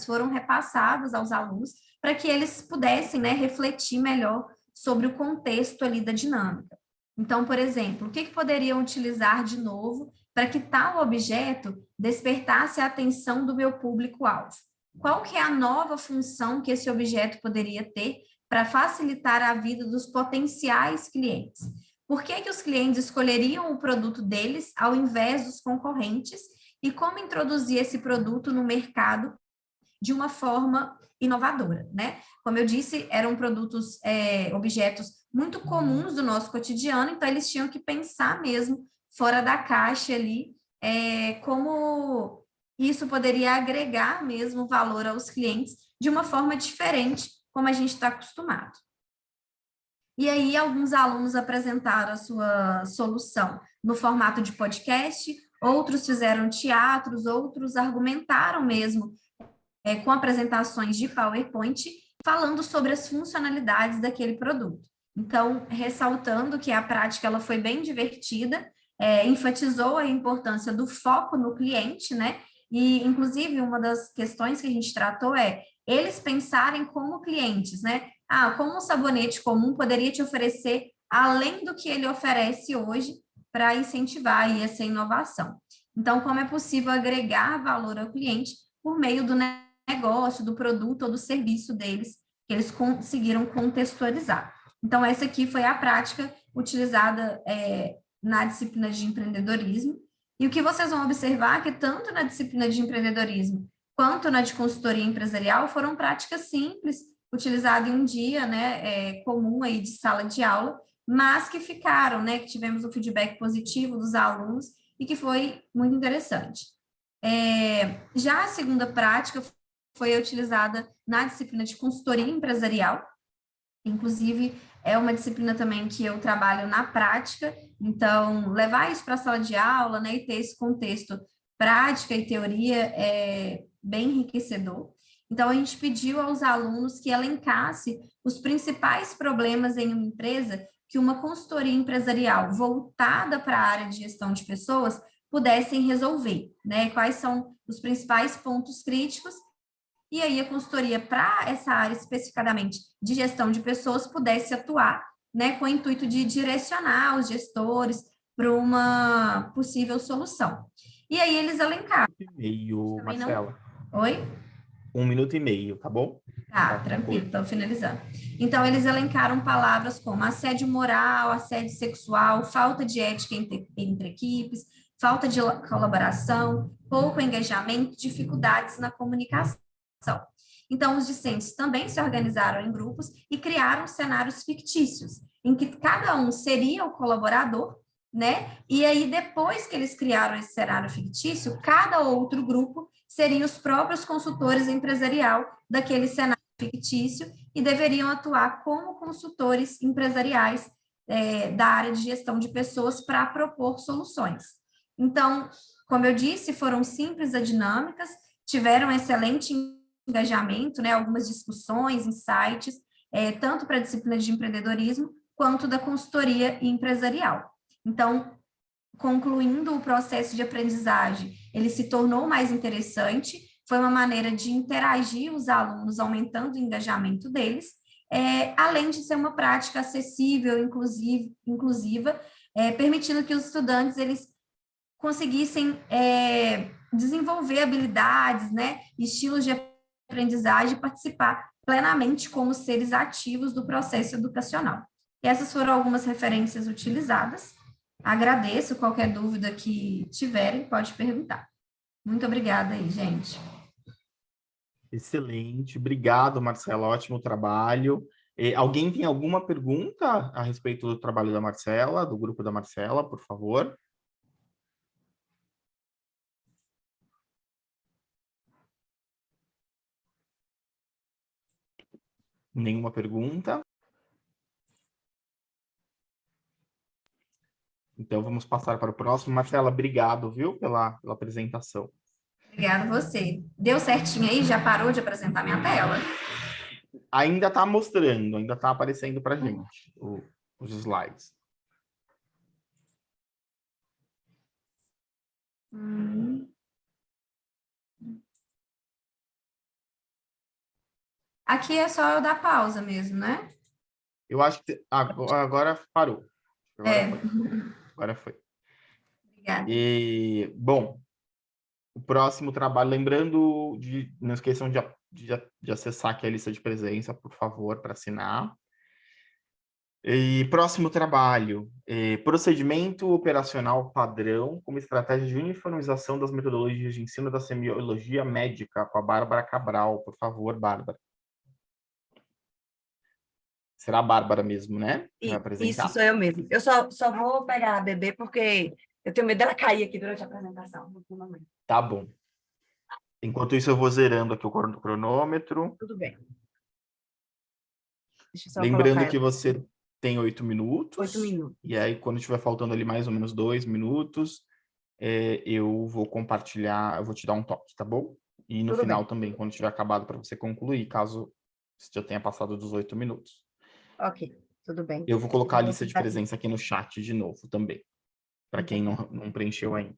foram repassadas aos alunos para que eles pudessem, né, refletir melhor sobre o contexto ali da dinâmica. Então, por exemplo, o que poderiam utilizar de novo para que tal objeto despertasse a atenção do meu público-alvo? Qual que é a nova função que esse objeto poderia ter para facilitar a vida dos potenciais clientes? Por que os clientes escolheriam o produto deles ao invés dos concorrentes? E como introduzir esse produto no mercado de uma forma inovadora, né? Como eu disse, eram produtos, objetos muito comuns do nosso cotidiano, então eles tinham que pensar mesmo fora da caixa ali, como isso poderia agregar mesmo valor aos clientes de uma forma diferente, como a gente está acostumado. E aí, alguns alunos apresentaram a sua solução no formato de podcast, outros fizeram teatros, outros argumentaram mesmo com apresentações de PowerPoint, falando sobre as funcionalidades daquele produto. Então, ressaltando que a prática ela foi bem divertida, enfatizou a importância do foco no cliente, né? E, inclusive, uma das questões que a gente tratou é eles pensarem como clientes, né? Ah, como um sabonete comum poderia te oferecer além do que ele oferece hoje para incentivar aí essa inovação. Então, como é possível agregar valor ao cliente por meio do negócio, do produto ou do serviço deles, que eles conseguiram contextualizar. Então, essa aqui foi a prática utilizada na disciplina de empreendedorismo. E o que vocês vão observar é que tanto na disciplina de empreendedorismo quanto na de consultoria empresarial foram práticas simples, utilizadas em um dia, né, comum aí de sala de aula, mas que ficaram, né, que tivemos um feedback positivo dos alunos e que foi muito interessante. Já a segunda prática foi utilizada na disciplina de consultoria empresarial, inclusive é uma disciplina também que eu trabalho na prática, então levar isso para a sala de aula, né, e ter esse contexto prática e teoria é bem enriquecedor. Então a gente pediu aos alunos que elencasse os principais problemas em uma empresa que uma consultoria empresarial voltada para a área de gestão de pessoas pudessem resolver, né? Quais são os principais pontos críticos, e aí a consultoria para essa área especificadamente de gestão de pessoas pudesse atuar, né, com o intuito de direcionar os gestores para uma possível solução. E aí eles elencaram. Meio, Marcela. Oi? 1 minuto e meio, tá bom? Tá, tranquilo, estou finalizando. Então, eles elencaram palavras como assédio moral, assédio sexual, falta de ética entre equipes, falta de colaboração, pouco engajamento, dificuldades na comunicação. Então, os discentes também se organizaram em grupos e criaram cenários fictícios, em que cada um seria o colaborador, né? E aí, depois que eles criaram esse cenário fictício, cada outro grupo seriam os próprios consultores empresarial daquele cenário fictício e deveriam atuar como consultores empresariais da área de gestão de pessoas para propor soluções. Então, como eu disse, foram simples as dinâmicas, tiveram excelente engajamento, né, algumas discussões, insights, tanto para a disciplina de empreendedorismo quanto da consultoria empresarial. Então, concluindo o processo de aprendizagem, ele se tornou mais interessante, foi uma maneira de interagir os alunos, aumentando o engajamento deles, além de ser uma prática acessível, inclusiva, permitindo que os estudantes eles conseguissem desenvolver habilidades, né, estilos de aprendizagem e participar plenamente como seres ativos do processo educacional. E essas foram algumas referências utilizadas. Agradeço, qualquer dúvida que tiverem, pode perguntar. Muito obrigada aí, gente. Excelente, obrigado, Marcela, ótimo trabalho. Alguém tem alguma pergunta a respeito do trabalho da Marcela, do grupo da Marcela, por favor? Nenhuma pergunta? Então, vamos passar para o próximo. Marcela, obrigado, viu, pela apresentação. Obrigada a você. Deu certinho aí? Já parou de apresentar minha tela? Ainda está mostrando, ainda está aparecendo para a gente os slides. Aqui é só eu dar pausa mesmo, né? Eu acho que agora parou. Agora foi. Obrigada. E, bom, o próximo trabalho, lembrando não esqueçam de acessar aqui a lista de presença, por favor, para assinar. E próximo trabalho, procedimento operacional padrão como estratégia de uniformização das metodologias de ensino da semiologia médica, com a Bárbara Cabral. Por favor, Bárbara. Será a Bárbara mesmo, né? Vai apresentar. Isso, sou eu mesmo. Eu só vou pegar a bebê porque eu tenho medo dela cair aqui durante a apresentação. Tá bom. Enquanto isso, eu vou zerando aqui o cronômetro. Tudo bem. Deixa eu só Lembrando que você tem 8 minutos. 8 minutos. E aí, quando estiver faltando ali mais ou menos 2 minutos, eu vou compartilhar, eu vou te dar um toque, tá bom? E no final também, quando tiver acabado, para você concluir, caso você já tenha passado dos 8 minutos. Ok. Tudo bem. Eu vou colocar a lista de Tá aqui. presença aqui no chat de novo também, para quem não preencheu ainda.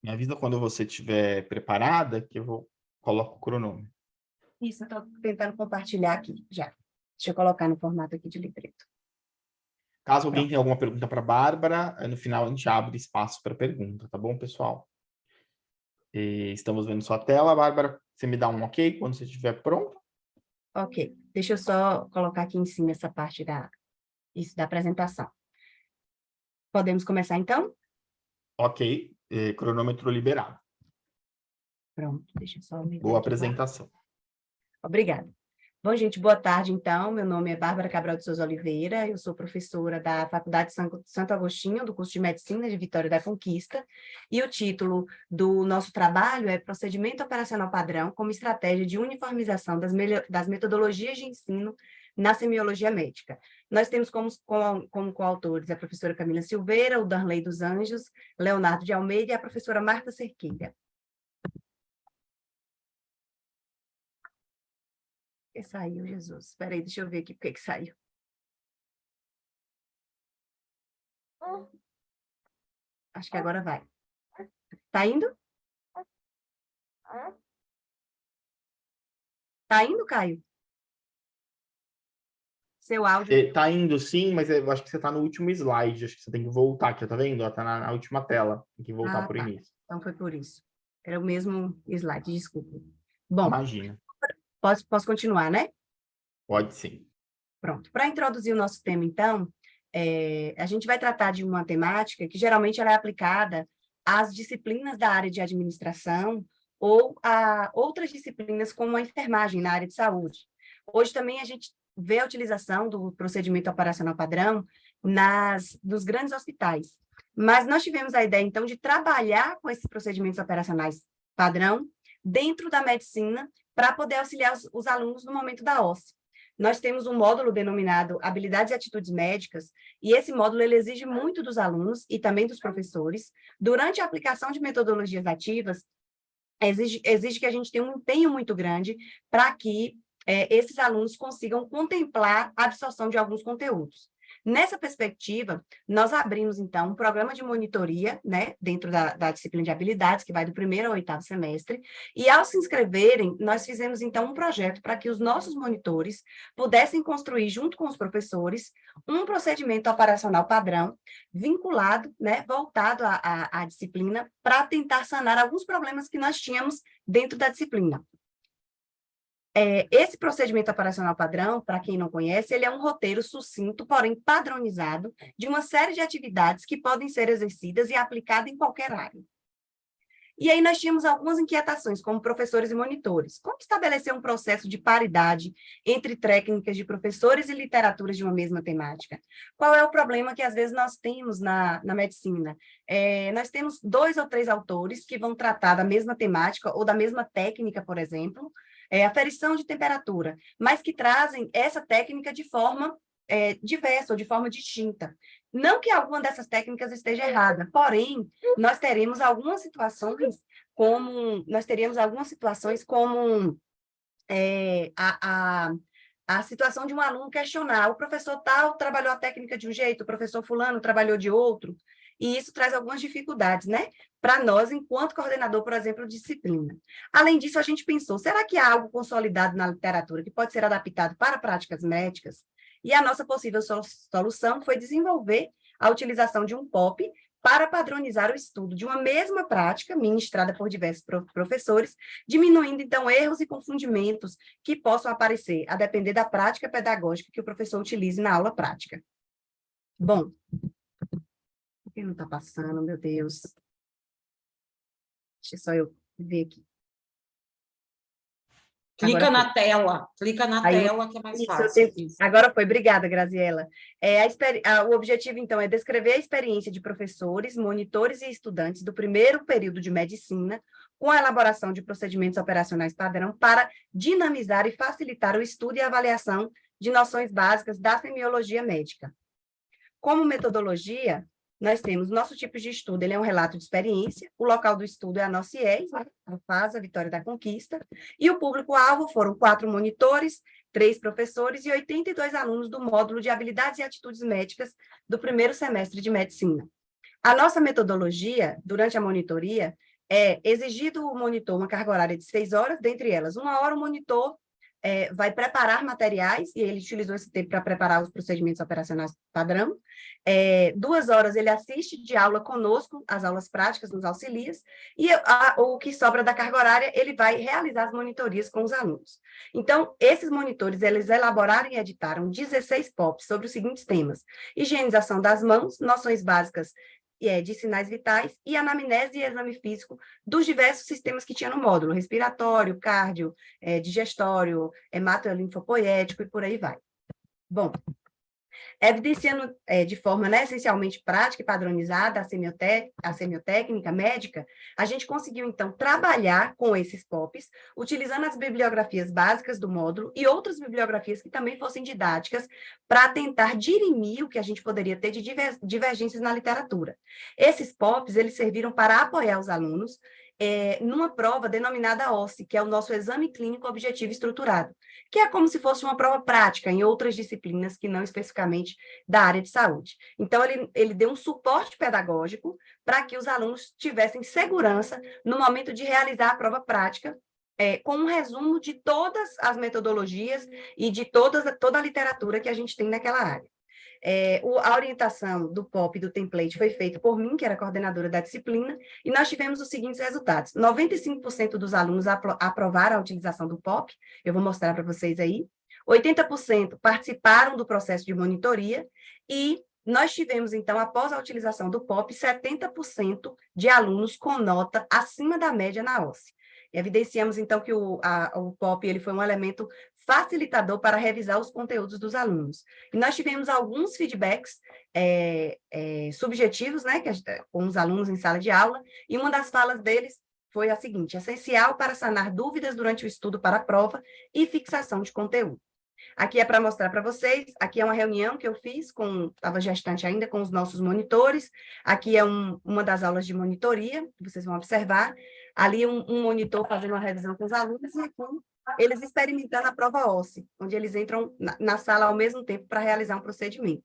Me avisa quando você estiver preparada, que eu coloco o cronômetro. Isso, eu estou tentando compartilhar aqui já. Deixa eu colocar no formato aqui de livreto. Caso alguém tenha alguma pergunta para a Bárbara, no final a gente abre espaço para pergunta, tá bom, pessoal? E estamos vendo sua tela, Bárbara. Você me dá um ok quando você estiver pronto? Ok, deixa eu só colocar aqui em cima essa parte da apresentação. Podemos começar, então? Ok, cronômetro liberado. Pronto, deixa eu só... Boa apresentação. Obrigada. Bom, gente, boa tarde, então. Meu nome é Bárbara Cabral de Souza Oliveira, eu sou professora da Faculdade Santo Agostinho, do curso de Medicina de Vitória da Conquista, e o título do nosso trabalho é Procedimento Operacional Padrão como estratégia de uniformização das metodologias de ensino na semiologia médica. Nós temos como coautores a professora Camila Silveira, o Darley dos Anjos, Leonardo de Almeida e a professora Marta Cerqueira. Que saiu, Jesus? Espera aí, deixa eu ver aqui por que saiu. Acho que agora vai. Tá indo? Tá indo, Caio? Seu áudio... Tá indo sim, mas eu acho que você está no último slide. Acho que você tem que voltar aqui, tá vendo? Está na última tela. Tem que voltar por tá. início. Então foi por isso. Era o mesmo slide, desculpa. Bom, Imagina. posso continuar, né? Pode sim. Pronto. Para introduzir o nosso tema, então, a gente vai tratar de uma temática que geralmente ela é aplicada às disciplinas da área de administração ou a outras disciplinas como a enfermagem na área de saúde. Hoje também a gente vê a utilização do procedimento operacional padrão nos grandes hospitais. Mas nós tivemos a ideia, então, de trabalhar com esses procedimentos operacionais padrão dentro da medicina para poder auxiliar os alunos no momento da OSCE. Nós temos um módulo denominado Habilidades e Atitudes Médicas, e esse módulo ele exige muito dos alunos e também dos professores. Durante a aplicação de metodologias ativas, exige que a gente tenha um empenho muito grande para que esses alunos consigam contemplar a absorção de alguns conteúdos. Nessa perspectiva, nós abrimos, então, um programa de monitoria, né, dentro da disciplina de habilidades, que vai do 1º ao 8º semestre, e ao se inscreverem, nós fizemos, então, um projeto para que os nossos monitores pudessem construir, junto com os professores, um procedimento operacional padrão, vinculado, né, voltado à disciplina, para tentar sanar alguns problemas que nós tínhamos dentro da disciplina. Esse procedimento operacional padrão, para quem não conhece, ele é um roteiro sucinto, porém padronizado, de uma série de atividades que podem ser exercidas e aplicadas em qualquer área. E aí nós tínhamos algumas inquietações, como professores e monitores. Como estabelecer um processo de paridade entre técnicas de professores e literaturas de uma mesma temática? Qual é o problema que, às vezes, nós temos na medicina? Nós temos 2 ou 3 autores que vão tratar da mesma temática ou da mesma técnica, por exemplo, aferição de temperatura, mas que trazem essa técnica de forma diversa ou de forma distinta. Não que alguma dessas técnicas esteja errada, porém, nós teríamos algumas situações como a situação de um aluno questionar, o professor tal trabalhou a técnica de um jeito, o professor fulano trabalhou de outro, e isso traz algumas dificuldades, né? Para nós, enquanto coordenador, por exemplo, de disciplina. Além disso, a gente pensou, será que há algo consolidado na literatura que pode ser adaptado para práticas médicas? E a nossa possível solução foi desenvolver a utilização de um POP para padronizar o estudo de uma mesma prática, ministrada por diversos professores, diminuindo, então, erros e confundimentos que possam aparecer, a depender da prática pedagógica que o professor utilize na aula prática. Bom, por que não está passando, meu Deus? Deixa só eu ver aqui. Clica na tela que é mais fácil. Agora foi, obrigada, Graziela. O objetivo, então, é descrever a experiência de professores, monitores e estudantes do primeiro período de medicina, com a elaboração de procedimentos operacionais padrão para dinamizar e facilitar o estudo e avaliação de noções básicas da semiologia médica. Como metodologia, nós temos nosso tipo de estudo, ele é um relato de experiência, o local do estudo é a nossa IES, a FASA, Vitória da Conquista, e o público-alvo foram 4 monitores, 3 professores e 82 alunos do módulo de habilidades e atitudes médicas do primeiro semestre de medicina. A nossa metodologia, durante a monitoria, é exigido o monitor uma carga horária de 6 horas, dentre elas, 1 hora o monitor vai preparar materiais, e ele utilizou esse tempo para preparar os procedimentos operacionais padrão. 2 horas ele assiste de aula conosco, as aulas práticas, nos auxilias, e o que sobra da carga horária, ele vai realizar as monitorias com os alunos. Então, esses monitores, eles elaboraram e editaram 16 POPs sobre os seguintes temas: higienização das mãos, noções básicas de sinais vitais e anamnese e exame físico dos diversos sistemas que tinha no módulo, respiratório, cardio, digestório, hematolinfopoético e por aí vai. Bom, evidenciando de forma essencialmente prática e padronizada a semiotécnica médica, a gente conseguiu, então, trabalhar com esses POPs, utilizando as bibliografias básicas do módulo e outras bibliografias que também fossem didáticas, para tentar dirimir o que a gente poderia ter de divergências na literatura. Esses POPs, eles serviram para apoiar os alunos numa prova denominada OSCE, que é o nosso Exame Clínico Objetivo Estruturado, que é como se fosse uma prova prática em outras disciplinas que não especificamente da área de saúde. Então, ele deu um suporte pedagógico para que os alunos tivessem segurança no momento de realizar a prova prática, com um resumo de todas as metodologias e de toda a literatura que a gente tem naquela área. A orientação do POP e do template foi feita por mim, que era coordenadora da disciplina, e nós tivemos os seguintes resultados: 95% dos alunos aprovaram a utilização do POP, eu vou mostrar para vocês aí, 80% participaram do processo de monitoria, e nós tivemos, então, após a utilização do POP, 70% de alunos com nota acima da média na OSCE. Evidenciamos, então, que o POP ele foi um elemento facilitador para revisar os conteúdos dos alunos. E nós tivemos alguns feedbacks subjetivos, né, com os alunos em sala de aula, e uma das falas deles foi a seguinte: essencial para sanar dúvidas durante o estudo para a prova e fixação de conteúdo. Aqui é para mostrar para vocês, aqui é uma reunião que eu fiz, estava gestante ainda, com os nossos monitores, aqui é uma das aulas de monitoria, que vocês vão observar, ali um monitor fazendo uma revisão com os alunos, e aqui eles experimentando a prova OSCE, onde eles entram na sala ao mesmo tempo para realizar um procedimento.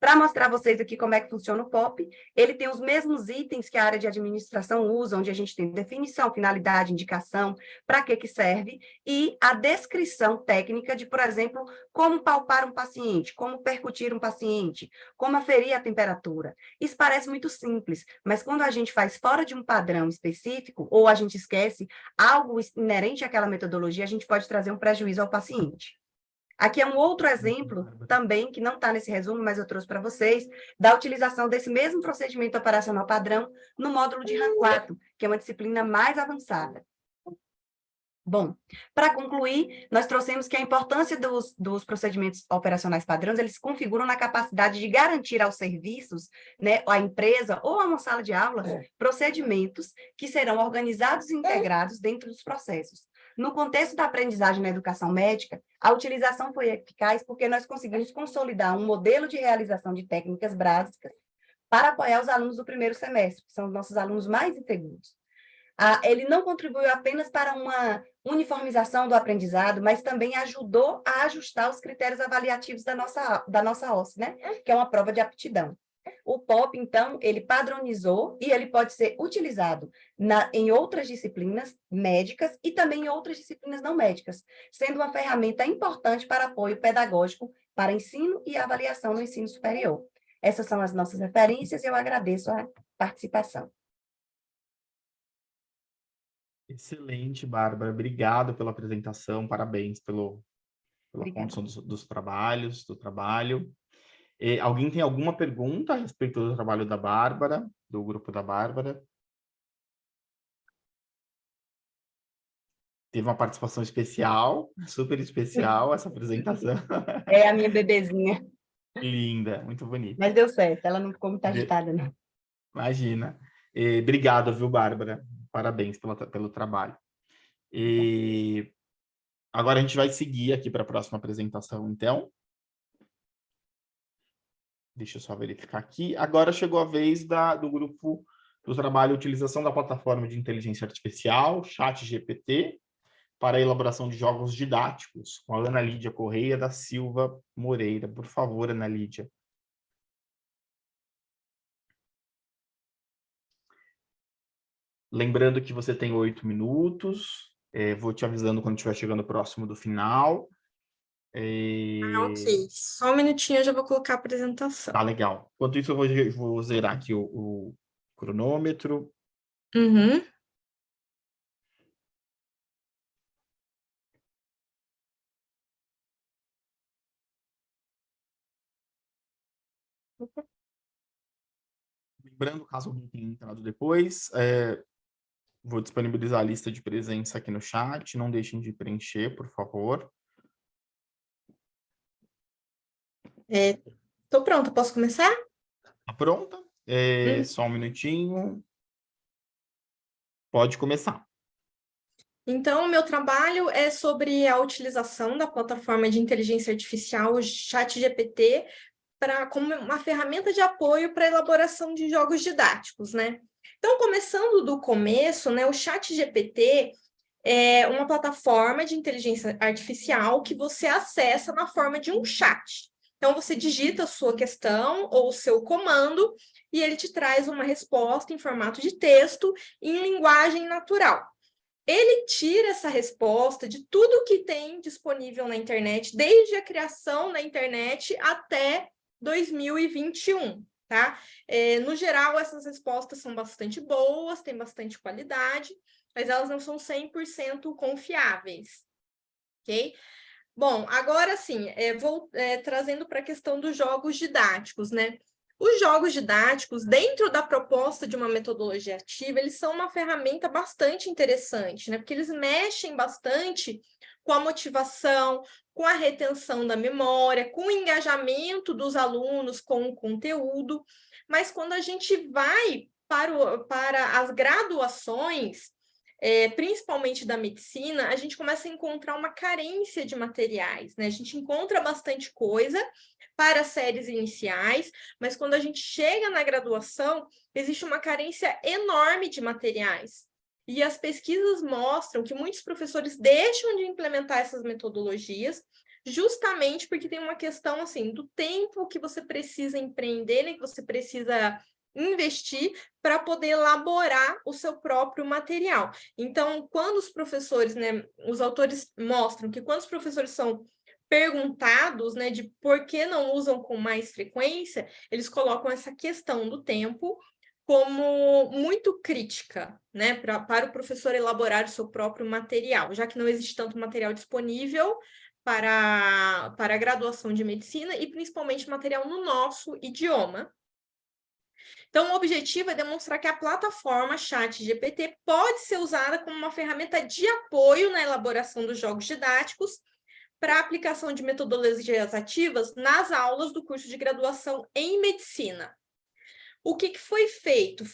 Para mostrar a vocês aqui como é que funciona o POP, ele tem os mesmos itens que a área de administração usa, onde a gente tem definição, finalidade, indicação, para que serve, e a descrição técnica de, por exemplo, como palpar um paciente, como percutir um paciente, como aferir a temperatura. Isso parece muito simples, mas quando a gente faz fora de um padrão específico, ou a gente esquece algo inerente àquela metodologia, a gente pode trazer um prejuízo ao paciente. Aqui é um outro exemplo, também, que não está nesse resumo, mas eu trouxe para vocês, da utilização desse mesmo procedimento operacional padrão no módulo de RAM 4, que é uma disciplina mais avançada. Bom, para concluir, nós trouxemos que a importância dos procedimentos operacionais padrões, eles se configuram na capacidade de garantir aos serviços, né, à empresa ou a uma sala de aula, procedimentos que serão organizados e integrados dentro dos processos. No contexto da aprendizagem na educação médica, a utilização foi eficaz porque nós conseguimos consolidar um modelo de realização de técnicas básicas para apoiar os alunos do primeiro semestre, que são os nossos alunos mais inseguros. Ele não contribuiu apenas para uma uniformização do aprendizado, mas também ajudou a ajustar os critérios avaliativos da nossa OSCE, né? Que é uma prova de aptidão. O POP, então, ele padronizou e ele pode ser utilizado em outras disciplinas médicas e também em outras disciplinas não médicas, sendo uma ferramenta importante para apoio pedagógico para ensino e avaliação no ensino superior. Essas são as nossas referências e eu agradeço a participação. Excelente, Bárbara. Obrigado pela apresentação, parabéns pela condução dos trabalhos, do trabalho. Alguém tem alguma pergunta a respeito do trabalho da Bárbara, do grupo da Bárbara? Teve uma participação especial, super especial, essa apresentação. É a minha bebezinha. Linda, muito bonita. Mas deu certo, ela não ficou muito agitada, não. Imagina. Obrigado, viu, Bárbara? Parabéns pelo trabalho. Agora a gente vai seguir aqui para a próxima apresentação, então. Deixa eu só verificar aqui. Agora chegou a vez do grupo do trabalho Utilização da Plataforma de Inteligência Artificial, ChatGPT, para a elaboração de jogos didáticos, com a Ana Lídia Correia da Silva Moreira. Por favor, Ana Lídia. Lembrando que você tem 8 minutos. Vou te avisando quando estiver chegando próximo do final. Ok, só um minutinho, eu já vou colocar a apresentação. Tá, legal. Enquanto isso, eu vou zerar aqui o cronômetro. Uhum. Lembrando, caso alguém tenha entrado depois, vou disponibilizar a lista de presença aqui no chat. Não deixem de preencher, por favor. Tô pronta, posso começar? Tá pronta? Só um minutinho. Pode começar. Então, o meu trabalho é sobre a utilização da plataforma de inteligência artificial, o ChatGPT, como uma ferramenta de apoio para a elaboração de jogos didáticos, né? Então, começando do começo, né, o ChatGPT é uma plataforma de inteligência artificial que você acessa na forma de um chat. Então, você digita a sua questão ou o seu comando e ele te traz uma resposta em formato de texto em linguagem natural. Ele tira essa resposta de tudo que tem disponível na internet, desde a criação da internet até 2021, tá? No geral, essas respostas são bastante boas, têm bastante qualidade, mas elas não são 100% confiáveis, ok? Bom, agora sim, vou trazendo para a questão dos jogos didáticos, né? Os jogos didáticos, dentro da proposta de uma metodologia ativa, eles são uma ferramenta bastante interessante, né? Porque eles mexem bastante com a motivação, com a retenção da memória, com o engajamento dos alunos com o conteúdo. Mas quando a gente vai para as graduações, principalmente da medicina, a gente começa a encontrar uma carência de materiais, né? A gente encontra bastante coisa para séries iniciais, mas quando a gente chega na graduação, existe uma carência enorme de materiais. E as pesquisas mostram que muitos professores deixam de implementar essas metodologias justamente porque tem uma questão, assim, do tempo que você precisa empreender, né, que você precisa investir para poder elaborar o seu próprio material. Então, quando os professores, né, os autores mostram que quando os professores são perguntados, né, de por que não usam com mais frequência, eles colocam essa questão do tempo como muito crítica, né, para o professor elaborar o seu próprio material, já que não existe tanto material disponível para a graduação de medicina e principalmente material no nosso idioma. Então, o objetivo é demonstrar que a plataforma ChatGPT pode ser usada como uma ferramenta de apoio na elaboração dos jogos didáticos para a aplicação de metodologias ativas nas aulas do curso de graduação em medicina. O que foi feito?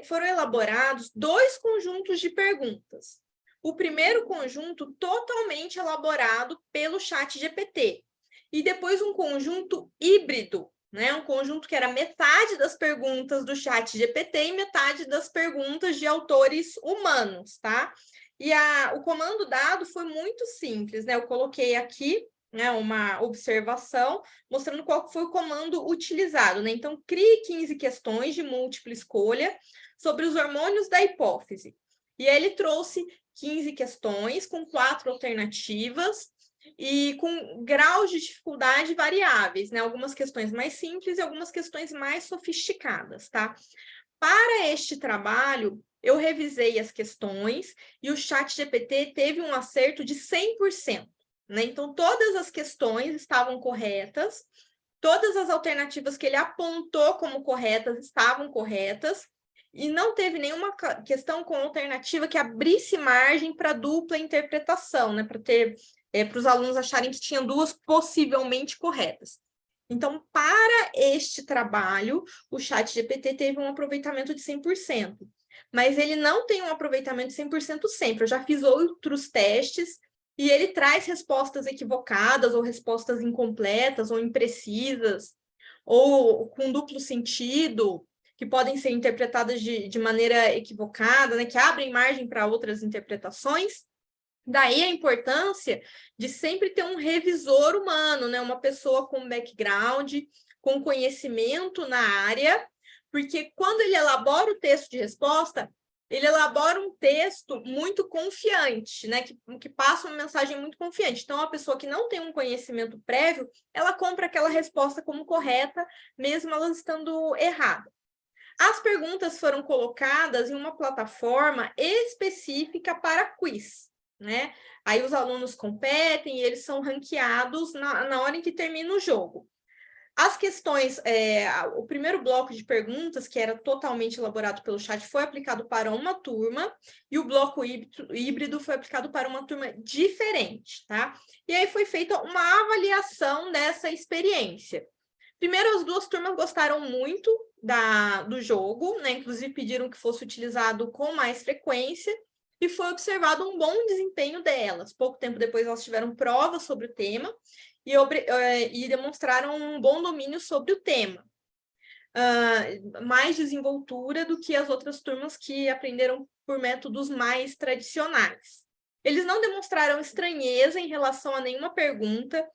Foram elaborados 2 conjuntos de perguntas. O primeiro conjunto totalmente elaborado pelo ChatGPT e depois um conjunto híbrido, né? Um conjunto que era metade das perguntas do ChatGPT e metade das perguntas de autores humanos, tá? E o comando dado foi muito simples, né? Eu coloquei aqui, né, uma observação mostrando qual foi o comando utilizado, né? Então, crie 15 questões de múltipla escolha sobre os hormônios da hipófise. E aí ele trouxe 15 questões com 4 alternativas e com graus de dificuldade variáveis, né? Algumas questões mais simples e algumas questões mais sofisticadas, tá? Para este trabalho, eu revisei as questões e o ChatGPT teve um acerto de 100%, né? Então, todas as questões estavam corretas, todas as alternativas que ele apontou como corretas estavam corretas, e não teve nenhuma questão com alternativa que abrisse margem para dupla interpretação, né? Para os alunos acharem que tinham 2 possivelmente corretas. Então, para este trabalho, o ChatGPT teve um aproveitamento de 100%, mas ele não tem um aproveitamento de 100% sempre. Eu já fiz outros testes e ele traz respostas equivocadas ou respostas incompletas ou imprecisas, ou com duplo sentido, que podem ser interpretadas de maneira equivocada, né, que abrem margem para outras interpretações. Daí a importância de sempre ter um revisor humano, né, uma pessoa com background, com conhecimento na área, porque quando ele elabora o texto de resposta, ele elabora um texto muito confiante, né, que passa uma mensagem muito confiante. Então, a pessoa que não tem um conhecimento prévio, ela compra aquela resposta como correta, mesmo ela estando errada. As perguntas foram colocadas em uma plataforma específica para quiz, né? Aí os alunos competem e eles são ranqueados na hora em que termina o jogo. As questões, o primeiro bloco de perguntas, que era totalmente elaborado pelo chat, foi aplicado para uma turma, e o bloco híbrido foi aplicado para uma turma diferente, tá? E aí foi feita uma avaliação dessa experiência. Primeiro, as duas turmas gostaram muito do jogo, né? Inclusive pediram que fosse utilizado com mais frequência, e foi observado um bom desempenho delas. Pouco tempo depois, elas tiveram provas sobre o tema e demonstraram um bom domínio sobre o tema. Mais desenvoltura do que as outras turmas que aprenderam por métodos mais tradicionais. Eles não demonstraram estranheza em relação a nenhuma pergunta,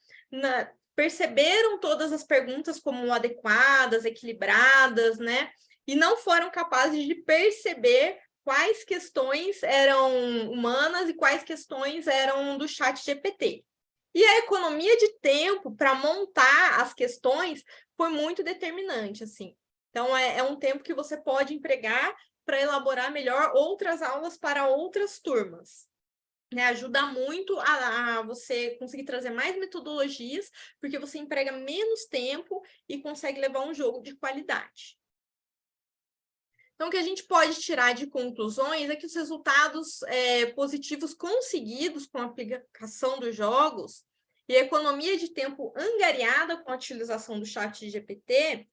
perceberam todas as perguntas como adequadas, equilibradas, né? E não foram capazes de perceber quais questões eram humanas e quais questões eram do chat GPT. E a economia de tempo para montar as questões foi muito determinante, assim. Então, é um tempo que você pode empregar para elaborar melhor outras aulas para outras turmas. Né, ajuda muito a você conseguir trazer mais metodologias, porque você emprega menos tempo e consegue levar um jogo de qualidade. Então, o que a gente pode tirar de conclusões é que os resultados positivos conseguidos com a aplicação dos jogos e a economia de tempo angariada com a utilização do chat GPT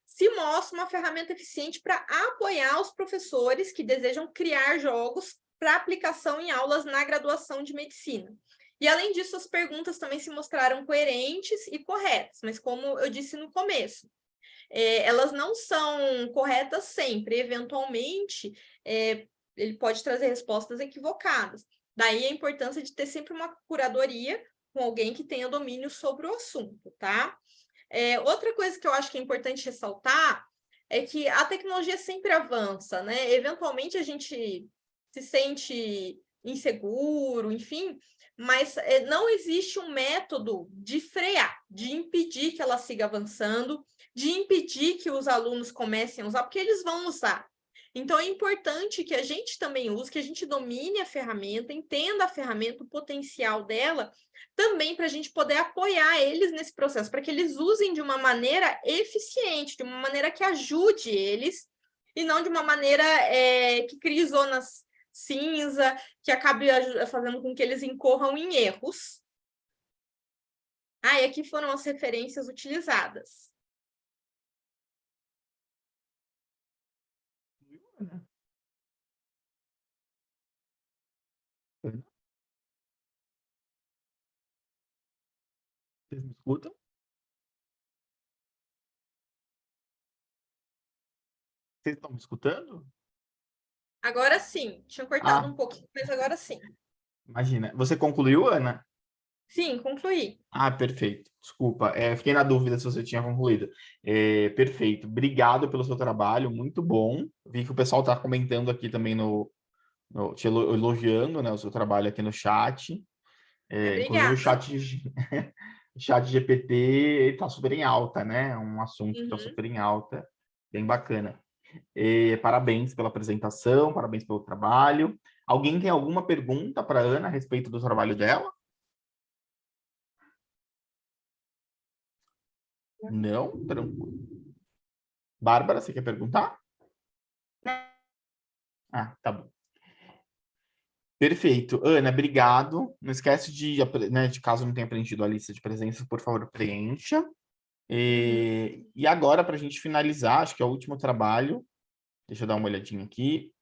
se mostra uma ferramenta eficiente para apoiar os professores que desejam criar jogos para aplicação em aulas na graduação de medicina. E, além disso, as perguntas também se mostraram coerentes e corretas, mas como eu disse no começo, elas não são corretas sempre. Eventualmente, ele pode trazer respostas equivocadas. Daí a importância de ter sempre uma curadoria com alguém que tenha domínio sobre o assunto, tá? Outra coisa que eu acho que é importante ressaltar é que a tecnologia sempre avança, né? Eventualmente a gente se sente inseguro, enfim, mas não existe um método de frear, de impedir que ela siga avançando, de impedir que os alunos comecem a usar, porque eles vão usar. Então, é importante que a gente também use, que a gente domine a ferramenta, entenda a ferramenta, o potencial dela, também para a gente poder apoiar eles nesse processo, para que eles usem de uma maneira eficiente, de uma maneira que ajude eles, e não de uma maneira que crie zonas cinza, que acabe fazendo com que eles incorram em erros. E aqui foram as referências utilizadas. Vocês me escutam? Vocês estão me escutando? Agora sim. Tinha cortado um pouquinho, mas agora sim. Imagina. Você concluiu, Ana? Sim, concluí. Perfeito. Desculpa, fiquei na dúvida se você tinha concluído. Perfeito. Obrigado pelo seu trabalho, muito bom. Vi que o pessoal está comentando aqui também te elogiando, né, o seu trabalho aqui no chat. Inclusive o chat GPT está super em alta, né? É um assunto que está super em alta, bem bacana. Parabéns pela apresentação, parabéns pelo trabalho. Alguém tem alguma pergunta para a Ana a respeito do trabalho dela? Não? Tranquilo. Bárbara, você quer perguntar? Tá bom. Perfeito. Ana, obrigado. Não esquece de caso não tenha preenchido a lista de presença, por favor, preencha. E agora, para a gente finalizar, acho que é o último trabalho. Deixa eu dar uma olhadinha aqui.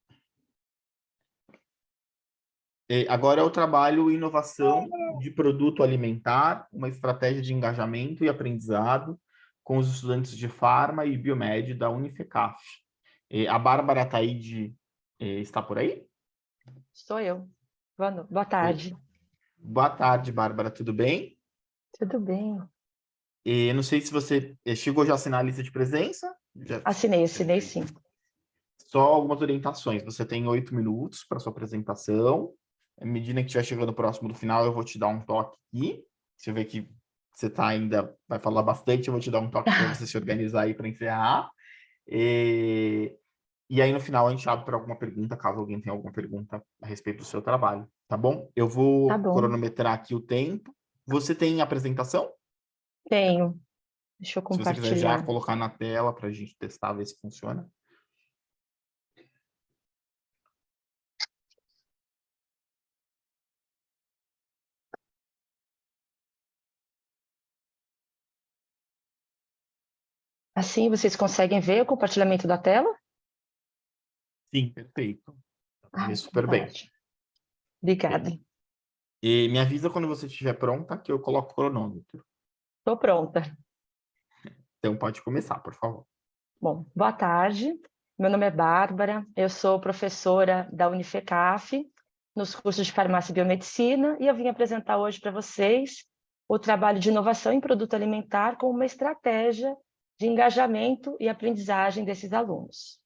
Agora é o trabalho Inovação de Produto Alimentar, uma estratégia de engajamento e aprendizado com os estudantes de Farma e Biomed da Unifecaf. A Bárbara Taide está por aí? Sou eu. Boa tarde. Boa tarde, Bárbara, tudo bem? Tudo bem. Não sei se você chegou já a assinar a lista de presença? Assinei sim. Só algumas orientações. Você tem 8 minutos para sua apresentação. À medida que estiver chegando próximo do final, eu vou te dar um toque aqui. Se eu ver que você vai falar bastante, eu vou te dar um toque para você se organizar aí para encerrar. E aí, no final, a gente abre para alguma pergunta, caso alguém tenha alguma pergunta a respeito do seu trabalho, tá bom? Eu vou cronometrar aqui o tempo. Você tem apresentação? Tenho. Deixa eu compartilhar. Se você quiser já colocar na tela para a gente testar, ver se funciona. Assim, vocês conseguem ver o compartilhamento da tela? Sim, perfeito. Super bem. Obrigada. E me avisa quando você estiver pronta, que eu coloco o cronômetro. Estou pronta. Então, pode começar, por favor. Bom, boa tarde. Meu nome é Bárbara, eu sou professora da Unifecaf, nos cursos de farmácia e biomedicina, e eu vim apresentar hoje para vocês o trabalho de inovação em produto alimentar como uma estratégia de engajamento e aprendizagem desses alunos.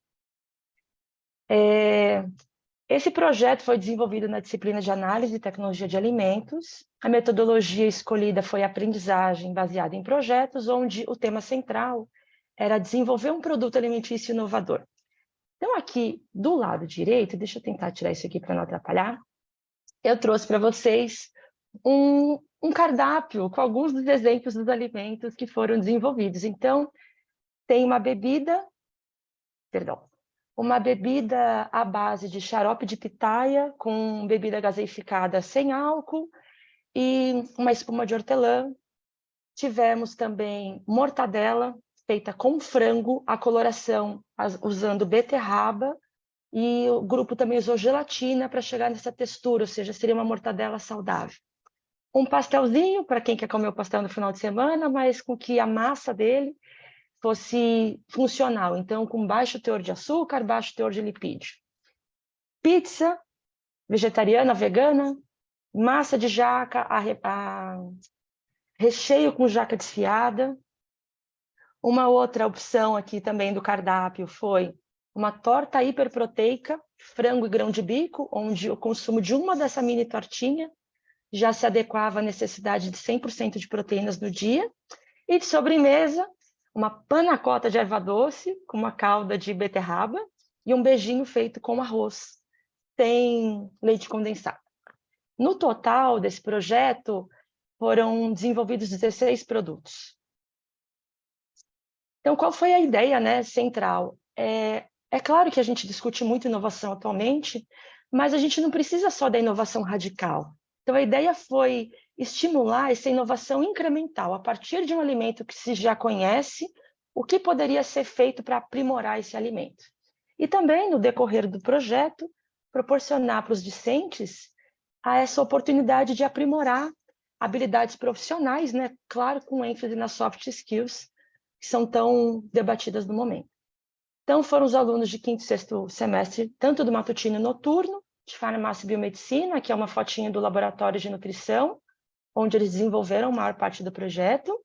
Esse projeto foi desenvolvido na disciplina de Análise e Tecnologia de Alimentos. A metodologia escolhida foi aprendizagem baseada em projetos, onde o tema central era desenvolver um produto alimentício inovador. Então, aqui do lado direito, deixa eu tentar tirar isso aqui para não atrapalhar, eu trouxe para vocês um cardápio com alguns dos exemplos dos alimentos que foram desenvolvidos. Então, tem uma bebida à base de xarope de pitaia com bebida gaseificada sem álcool e uma espuma de hortelã. Tivemos também mortadela feita com frango, a coloração usando beterraba, e o grupo também usou gelatina para chegar nessa textura, ou seja, seria uma mortadela saudável. Um pastelzinho, para quem quer comer o pastel no final de semana, mas com que a massa dele fosse funcional, então com baixo teor de açúcar, baixo teor de lipídio. Pizza vegetariana, vegana, massa de jaca, recheio com jaca desfiada. Uma outra opção aqui também do cardápio foi uma torta hiperproteica, frango e grão de bico, onde o consumo de uma dessa mini tortinha já se adequava à necessidade de 100% de proteínas no dia. E de sobremesa, uma panacota de erva doce com uma calda de beterraba e um beijinho feito com arroz, sem leite condensado. No total desse projeto, foram desenvolvidos 16 produtos. Então, qual foi a ideia, central? É claro que a gente discute muito inovação atualmente, mas a gente não precisa só da inovação radical. Então, a ideia foi estimular essa inovação incremental, a partir de um alimento que se já conhece, o que poderia ser feito para aprimorar esse alimento. E também, no decorrer do projeto, proporcionar para os discentes essa oportunidade de aprimorar habilidades profissionais, claro, com ênfase nas soft skills, que são tão debatidas no momento. Então, foram os alunos de 5º e 6º semestre, tanto do matutino e noturno, de farmácia e biomedicina, que é uma fotinha do laboratório de nutrição, onde eles desenvolveram a maior parte do projeto.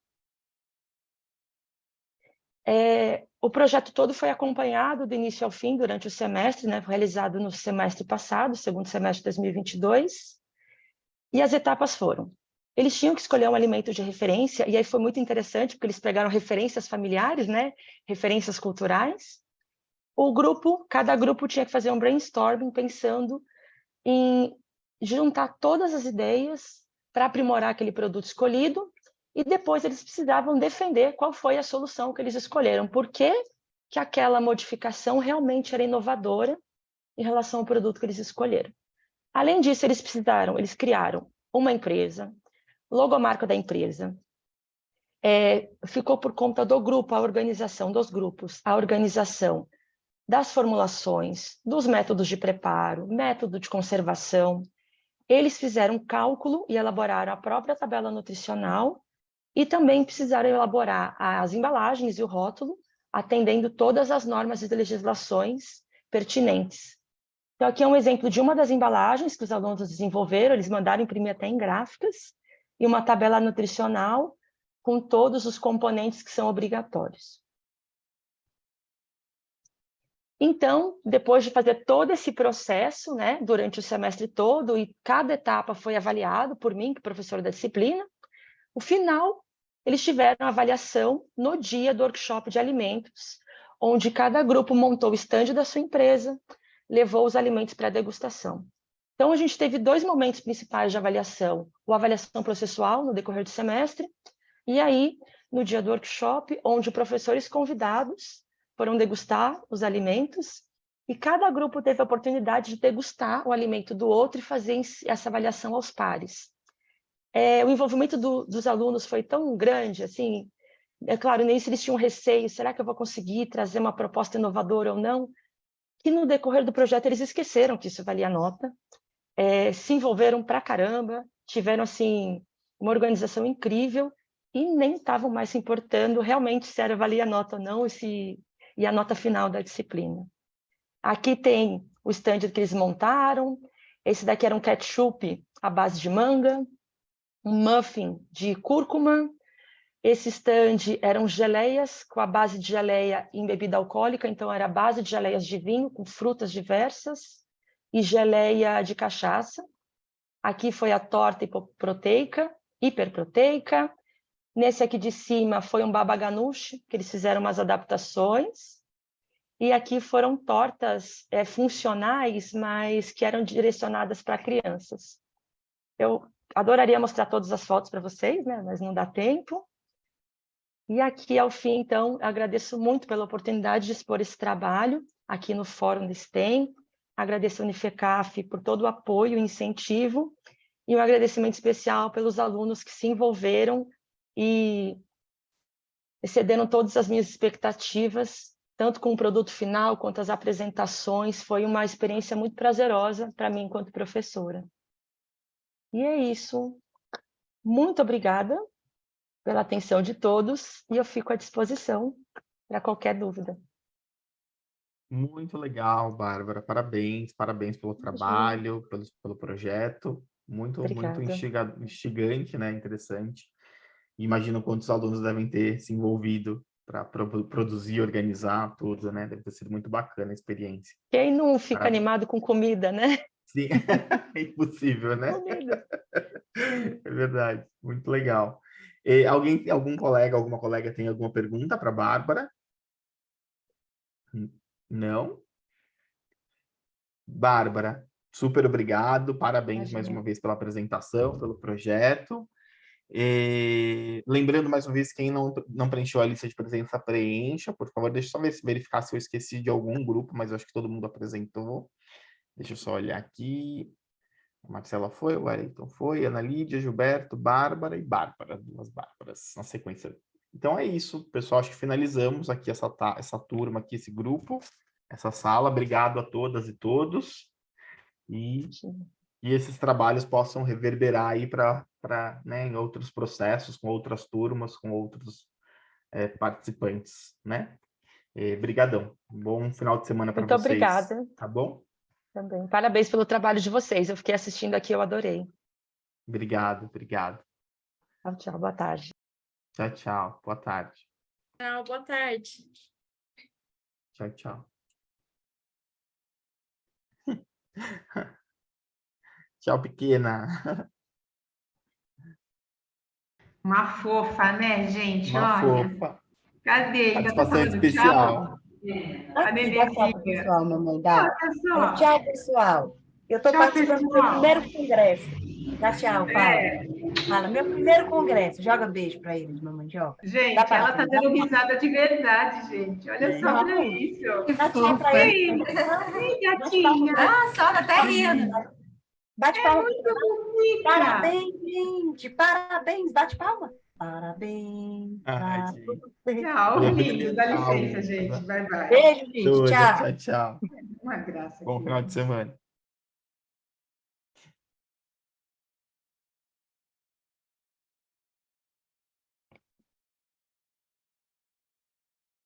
O projeto todo foi acompanhado do início ao fim durante o semestre, realizado no semestre passado, segundo semestre de 2022, e as etapas foram: eles tinham que escolher um alimento de referência, e aí foi muito interessante, porque eles pegaram referências familiares, referências culturais. Cada grupo tinha que fazer um brainstorming pensando em juntar todas as ideias para aprimorar aquele produto escolhido, e depois eles precisavam defender qual foi a solução que eles escolheram, por que aquela modificação realmente era inovadora em relação ao produto que eles escolheram. Além disso, eles criaram uma empresa, logomarca da empresa, ficou por conta do grupo, a organização dos grupos, a organização das formulações, dos métodos de preparo, método de conservação. Eles fizeram um cálculo e elaboraram a própria tabela nutricional e também precisaram elaborar as embalagens e o rótulo, atendendo todas as normas e legislações pertinentes. Então, aqui é um exemplo de uma das embalagens que os alunos desenvolveram, eles mandaram imprimir até em gráficas, e uma tabela nutricional com todos os componentes que são obrigatórios. Então, depois de fazer todo esse processo, né, durante o semestre todo, e cada etapa foi avaliado por mim, que é professora da disciplina, no final, eles tiveram a avaliação no dia do workshop de alimentos, onde cada grupo montou o estande da sua empresa, levou os alimentos para a degustação. Então, a gente teve 2 momentos principais de avaliação: a avaliação processual no decorrer do semestre, e aí, no dia do workshop, onde professores convidados foram degustar os alimentos, e cada grupo teve a oportunidade de degustar o alimento do outro e fazer essa avaliação aos pares. O envolvimento dos alunos foi tão grande, assim, é claro, nem se eles tinham receio, será que eu vou conseguir trazer uma proposta inovadora ou não, que no decorrer do projeto eles esqueceram que isso valia nota, se envolveram pra caramba, tiveram, assim, uma organização incrível, e nem estavam mais se importando realmente se era valia nota ou não, e a nota final da disciplina. Aqui tem o stand que eles montaram, esse daqui era um ketchup à base de manga, um muffin de cúrcuma, esse stand eram geleias com a base de geleia em bebida alcoólica, então era a base de geleias de vinho com frutas diversas e geleia de cachaça. Aqui foi a torta hiperproteica. Nesse aqui de cima foi um baba ganoush, que eles fizeram umas adaptações. E aqui foram tortas funcionais, mas que eram direcionadas para crianças. Eu adoraria mostrar todas as fotos para vocês, né? Mas não dá tempo. E aqui, ao fim, então, agradeço muito pela oportunidade de expor esse trabalho aqui no Fórum do STEM. Agradeço a Unifecaf por todo o apoio e incentivo. E um agradecimento especial pelos alunos que se envolveram e excederam todas as minhas expectativas, tanto com o produto final quanto as apresentações. Foi uma experiência muito prazerosa para mim enquanto professora. E é isso. Muito obrigada pela atenção de todos e eu fico à disposição para qualquer dúvida. Muito legal, Bárbara. Parabéns pelo trabalho, pelo projeto. Muito Obrigada. instigante, né? Interessante. Imagino quantos alunos devem ter se envolvido para produzir, organizar tudo, né? Deve ter sido muito bacana a experiência. Quem não fica animado com comida, né? Sim, é impossível, né? Comida. É verdade, muito legal. Alguma colega tem alguma pergunta para a Bárbara? Não? Bárbara, super obrigado, parabéns mais uma vez pela apresentação, pelo projeto. Lembrando mais uma vez, quem não preencheu a lista de presença, preencha, por favor. Deixa eu só verificar se eu esqueci de algum grupo, mas eu acho que todo mundo apresentou. Deixa eu só olhar aqui. A Marcela foi, o Wellington foi, Ana Lídia, Gilberto, Bárbara e Bárbara, 2 Bárbaras na sequência. Então é isso, pessoal, acho que finalizamos aqui essa turma, aqui, esse grupo, essa sala. Obrigado a todas e todos. E esses trabalhos possam reverberar aí né, em outros processos, com outras turmas, com outros participantes, né? Brigadão. Bom final de semana para vocês. Muito obrigada. Tá bom? Também. Parabéns pelo trabalho de vocês. Eu fiquei assistindo aqui, eu adorei. Obrigado. Tchau, tchau. Boa tarde. Tchau. Boa tarde. Tchau, boa tarde. Tchau. Tchau, pequena. Uma fofa, né, gente? Uma Olha. fofa. Cadê? Ainda tá Participação falando especial. tchau? A Tchau, pessoal, mamãe. Dá. Olha só. Tchau, pessoal. Eu estou Tchau, participando do meu pessoal. primeiro congresso. Tchau, fala. Fala, meu primeiro congresso. Joga beijo para eles, mamãe, joga. Gente, Dá pra ela tá dar dando risada de verdade, gente. Olha só pra isso. Dá tchau para eles. Ei, gatinha. Ah, só até rindo. Bate palma. Muito bonita. Parabéns, gente. Parabéns. Bate palma. Parabéns. Ai, gente. Tchau, filho. Dá licença, gente. Bye, bye. Beijo, gente. Tudo. Tchau. Tchau. Uma graça. Bom aqui. final de semana.